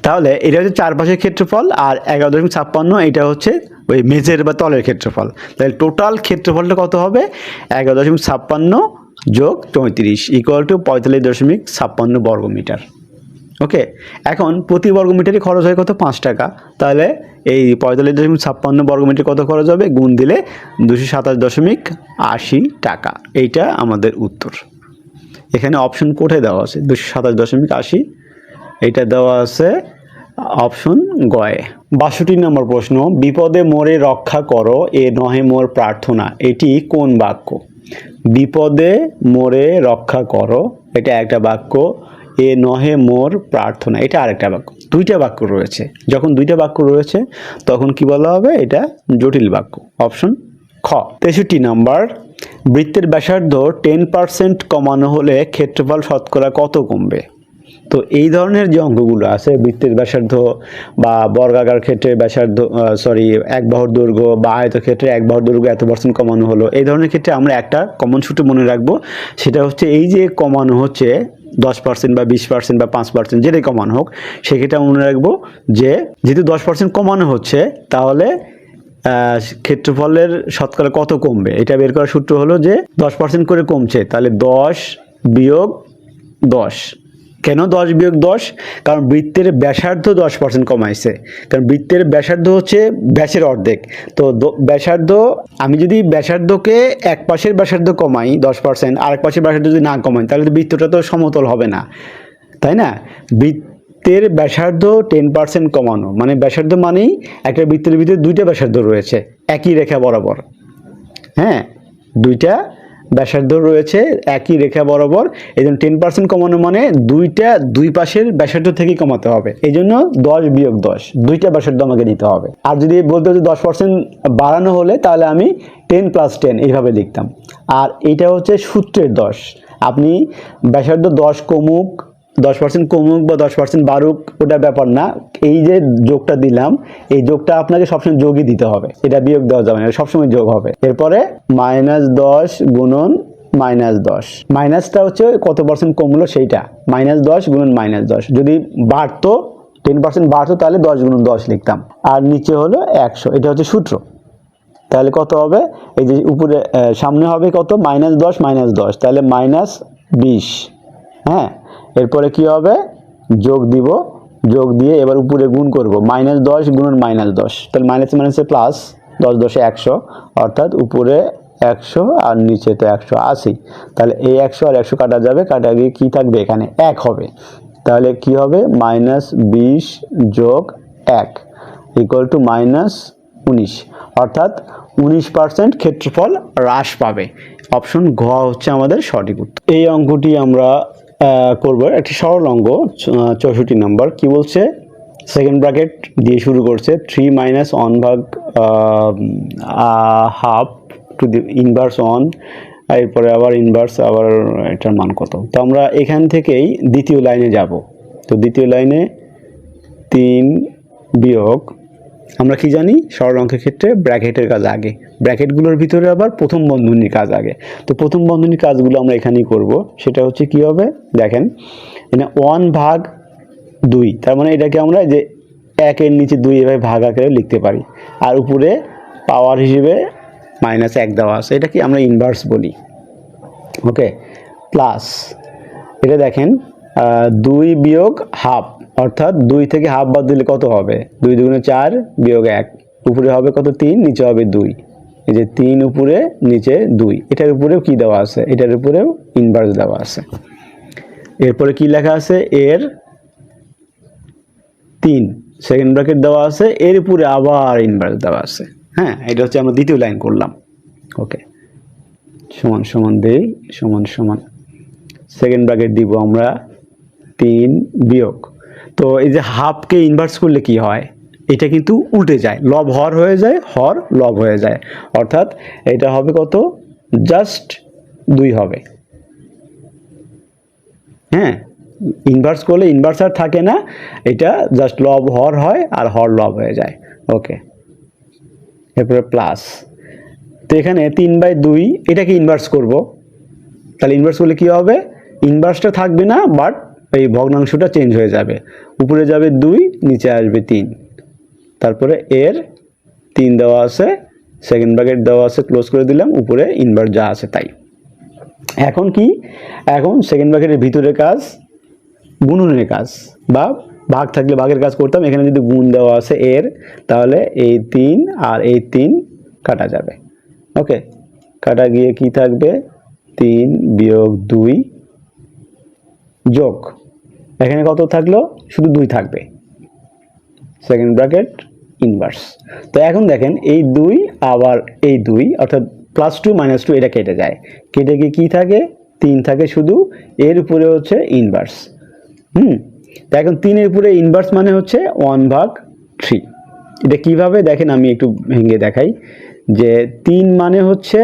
তাহলে এটা হচ্ছে 4 পাশের ক্ষেত্রফল, আর 11.56 এটা হচ্ছে ওই মেঝের বা তলের ক্ষেত্রফল। তাহলে টোটাল ক্ষেত্রফলটা কত হবে? 11.56 যোগ 34 ইকুয়াল টু 45.56 বর্গ মিটার। ওকে, এখন প্রতি বর্গমিটারে খরচ হয় কত? 5 টাকা। তাহলে এই 45.56 বর্গমিটার কত খরচ হবে? গুণ দিলে 227.80 টাকা। এইটা আমাদের উত্তর। এখানে অপশন কোথায় দেওয়া আছে? 227.80, এইটা দেওয়া আছে অপশন গয়ে। 62 নম্বর প্রশ্ন, বিপদে মোরে রক্ষা করো এ নহে মোর প্রার্থনা, এটি কোন বাক্য? বিপদে মোরে রক্ষা করো, এটা একটা বাক্য। এ নহে মোর প্রার্থনা, এটা আরেকটা বাক্য। দুইটা বাক্য রয়েছে। যখন দুইটা বাক্য রয়েছে তখন কি বলা হবে? এটা জটিল বাক্য। অপশন খ। 63 নম্বর, বৃত্তের ব্যাসার্ধ 10% কমানো হলে ক্ষেত্রফল শতকরা কত কমবে? তো এই ধরনের যে অঙ্কগুলো আছে, বৃত্তের ব্যাসার্ধ বা বর্গাকার ক্ষেত্রে ব্যাসার্ধ এক বাহুর দৈর্ঘ্য বা আয়তক্ষেত্রে এক বাহুর দৈর্ঘ্য এত % কমানো হলো, এই ধরনের ক্ষেত্রে আমরা একটা কমন সূত্র মনে রাখবো। সেটা হচ্ছে এই যে কমানো হচ্ছে 10% বা 20% বা 5%, যেটাই কমানো হোক, সেক্ষেত্রে আমরা মনে রাখবো যে যেহেতু 10% কমানো হচ্ছে, তাহলে ক্ষেত্রফলের শতকরা কত কমবে এটা বের করার সূত্র হলো যে 10% করে কমছে, তাহলে 10 বিয়োগ 10। কেন 10 বিয়োগ 10? কারণ বৃত্তের ব্যাসার্ধ 10% কমাইছে। কারণ বৃত্তের ব্যাসার্ধ হচ্ছে ব্যাসের অর্ধেক। তো ব্যাসার্ধ, আমি যদি ব্যাসার্ধকে এক পাশের ব্যাসার্ধ কমাই 10%, আর এক পাশের ব্যাসার্ধ যদি না কমাই, তাহলে তো বৃত্তটা তো সমতল হবে না, তাই না? বৃত্তের ব্যাসার্ধ 10% কমানো মানে, ব্যাসার্ধ মানেই একটা বৃত্তের ভিতরে দুইটা ব্যাসার্ধ রয়েছে একই রেখা বরাবর। হ্যাঁ, দুইটা ব্যাসার্ধ রয়েছে একই রেখা বরাবর। এই জন্য 10% কমানো মানে দুই পাশের ব্যাসার্ধ থেকেই কমাতে হবে। এই জন্য 10 বিয়োগ 10, দুইটা ব্যাসার্ধ আমাকে নিতে হবে। আর যদি বলতে হচ্ছে 10% বাড়ানো হলে, তাহলে আমি 10 + 10 এইভাবে লিখতাম। আর এটা হচ্ছে সূত্রের 10। আপনি ব্যাসার্ধ 10% কমুক বা 10% বাড়ুক, ওটা ব্যাপার না। এই যে যোগটা দিলাম, এই যোগটা আপনাকে সবসময় যোগই দিতে হবে, এটা বিয়োগ দেওয়া যাবে না, সবসময় যোগ হবে। এরপরে -10 গুণন -10, মাইনাসটা হচ্ছে কত % কমলো সেইটা, -10 গুণন -10। যদি বাড়তো 10% বাড়তো, তাহলে 10 গুণন 10 লিখতাম। আর নিচে হলো 100, এটা হচ্ছে সূত্র। তাহলে কত হবে? এই যে উপরে সামনে হবে কত? -10 -10, তাহলে -20। হ্যাঁ, এরপরে কি হবে? যোগ দিব, যোগ দিয়ে এবার উপরে গুণ করব, -10 গুণন -10, তাহলে মাইনাসে মাইনাসে প্লাস, 10 10 100, অর্থাৎ উপরে 100 আর নিচে তো 180। তাহলে এই 100 আর 100 কাটা যাবে, কাটা গিয়ে কি থাকবে? এখানে 1 হবে। তাহলে কি হবে? -20 যোগ 1 ইকুয়াল টু -19, অর্থাৎ 19% ক্ষেত্রফল হ্রাস পাবে। অপশন ঘ হচ্ছে আমাদের সঠিক উত্তর। এই অঙ্কটি আমরা করব, একটি সরল অঙ্ক। 64 নম্বর কি বলছে? সেকেন্ড ব্র্যাকেট দিয়ে শুরু করছে, 3 - 1 ভাগ হাফ টু দি ইনভার্স 1, এরপরে আবার ইনভার্স, আবার এটার মান কত? তো আমরা এখান থেকেই দ্বিতীয় লাইনে যাব। তো দ্বিতীয় লাইনে 3 বিয়োগ, আমরা কি জানি সরল অঙ্কের ক্ষেত্রে ব্র্যাকেটের কাজ আগে, ব্র্যাকেটগুলোর ভিতরে আবার প্রথম বন্ধনীর কাজ আগে। তো প্রথম বন্ধনীর কাজগুলো আমরা এখানেই করব। সেটা হচ্ছে কি হবে? দেখেন, এখানে 1 ভাগ 2, তার মানে এটাকে আমরা যে 1 এর নিচে 2 এভাবে ভাগ আকারে লিখতে পারি। আর উপরে পাওয়ার হিসেবে -1 দেওয়া আছে, এটা কি আমরা ইনভার্স বলি। ওকে, প্লাস এটা দেখেন 2 বিয়োগ হাফ, অর্থাৎ 2 থেকে হাফ বাদ দিলে কত হবে? 2 দুগুণে 4 বিয়োগ 1, উপরে হবে কত? 3, নিচে হবে 2। এই যে 3 উপরে নিচে 2, এটার উপরেও কি দেওয়া আছে? এটার উপরেও ইনভার্স দেওয়া আছে। এরপরে কি লেখা আছে? এর 3 সেকেন্ড ব্র্যাকেট দেওয়া আছে, এর উপরে আবার ইনভার্স দেওয়া আছে। হ্যাঁ, এটা হচ্ছে আমরা দ্বিতীয় লাইন করলাম। ওকে, সমান সমান দেই, সমান সমান সেকেন্ড ব্র্যাকেট দিব আমরা 3 বিয়োগ। তো এই যে হাফকে ইনভার্স করলে কি হয়? এটা কিন্তু উল্টে যায়, লব হর হয়ে যায়, হর লব হয়ে যায়। অর্থাৎ এটা হবে কত? জাস্ট 2 হবে। হ্যাঁ, ইনভার্স করলে ইনভার্স আর থাকে না, এটা জাস্ট লব হর হয় আর হর লব হয়ে যায়। ওকে, এরপরে প্লাস। তো এখানে 3/2, এটাকে ইনভার্স করব। তাহলে ইনভার্স করলে কি হবে? ইনভার্সটা থাকবে না, বাট এই ভগ্নাংশটা চেঞ্জ হয়ে যাবে। উপরে যাবে 2, নিচে আসবে 3। তারপরে এর 3 দেওয়া আছে, সেকেন্ড ব্র্যাকেট দেওয়া আছে, ক্লোজ করে দিলাম, উপরে ইনভার্স যা আছে তাই। এখন কি? এখন সেকেন্ড ব্র্যাকেটের ভিতরে কাজ গুণনের কাজ, বা ভাগ থাকলে ভাগের কাজ করতাম। এখানে যদি গুণ দেওয়া আছে এর, তাহলে এই 3 আর এই 3 কাটা যাবে। ওকে, কাটা গিয়ে কি থাকবে, 3 বিয়োগ 2 যোগ, এখানে কত থাকলো, শুধু 2 থাকবে, সেকেন্ড ব্র্যাকেট ইনভার্স। তো এখন দেখেন এই 2 আবার এই 2 অর্থাৎ +2 -2 এটা কেটে যায়, কেটে গিয়ে কি থাকে, 3 থাকে শুধু, এর উপরে হচ্ছে ইনভার্স। তো এখন 3 এর উপরে ইনভার্স মানে হচ্ছে 1/3। এটা কিভাবে দেখেন আমি একটু ভেঙে দেখাই, যে 3 মানে হচ্ছে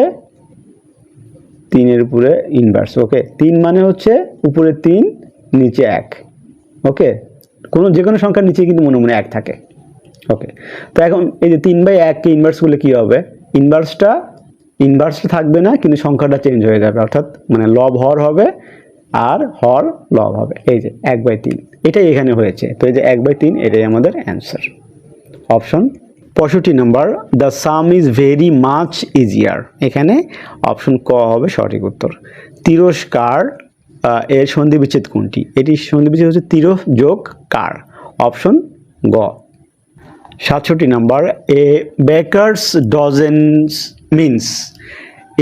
3 এর উপরে ইনভার্স। ওকে, 3 মানে হচ্ছে উপরে 3 নিচে 1। ওকে, যে কোনো সংখ্যার নিচে কিন্তু মনে মনে 1 থাকে। ওকে, তো এখন এই যে 3/1 কে ইনভার্স করলে কি হবে, ইনভার্সটা থাকবে না, কিন্তু সংখ্যাটা চেঞ্জ হয়ে যাবে, অর্থাৎ মানে লব হর হবে আর হর লব হবে। এই যে 1/3 এটাই এখানে হয়েছে। তো এই যে 1/3 এটাই আমাদের answer, option 65 number. The some is very much easier, এখানে অপশন ক হবে সঠিক উত্তর। তিরস্কার এর সন্ধি বিচ্ছেদ কোনটি, এটি সন্ধি বিচ্ছেদ হচ্ছে তির যোগ কার, অপশন গ। 67 নম্বর। এ বেকারস ডজেন্স মিন্স,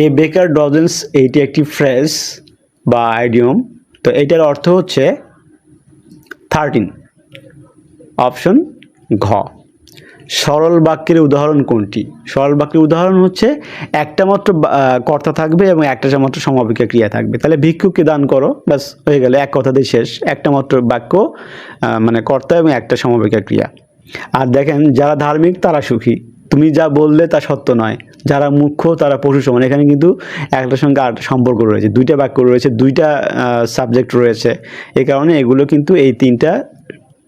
এ বেকার ডজেন্স এইটি একটি ফ্রেজ বা আইডিয়ম। তো এটার অর্থ হচ্ছে 13, অপশন ঘ। সরল বাক্যের উদাহরণ কোনটি, সরল বাক্যের উদাহরণ হচ্ছে একটা মাত্র কর্তা থাকবে এবং একটা মাত্র সমাপিকা ক্রিয়া থাকবে। তাহলে ভিক্ষুককে দান করো, ব্যাস হয়ে গেল, এক কথাতেই শেষ, একটা মাত্র বাক্য, মানে কর্তা এবং একটা সমাপিকা ক্রিয়া। আর দেখেন, যারা ধার্মিক তারা সুখী, তুমি যা বললে তা সত্য নয়, যারা মুখ্য তারা পশু সমান। এখানে কিন্তু একটার সঙ্গে আরেকটা সম্পর্ক রয়েছে, দুইটা বাক্য রয়েছে, দুইটা সাবজেক্ট রয়েছে, এই কারণে এগুলো কিন্তু এই 3টা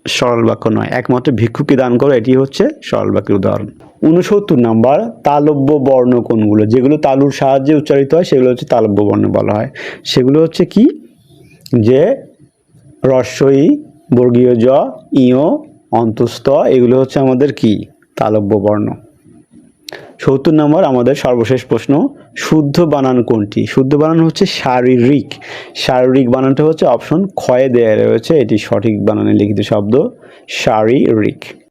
সরল বাক্য নয়। একমাত্র ভিক্ষুকে দান করো, এটি হচ্ছে সরল বাক্যের উদাহরণ। 69 নম্বর। তালব্য বর্ণ কোনগুলো, যেগুলো তালুর সাহায্যে উচ্চারিত হয় সেগুলো হচ্ছে তালব্য বর্ণ বলা হয়। সেগুলো হচ্ছে কি, যে রস্বই, বর্গীয় জ, ইয়, অন্তস্থ, এগুলো হচ্ছে আমাদের কি, তালব্য বর্ণ। 70 নম্বর আমাদের সর্বশেষ প্রশ্ন। শুদ্ধ বানান কোনটি, শুদ্ধ বানান হচ্ছে শারীরিক, শারীরিক বানানটা হচ্ছে অপশন ক্ষয়ে দেয়া রয়েছে, এটি সঠিক বানানে লিখিত শব্দ শারীরিক।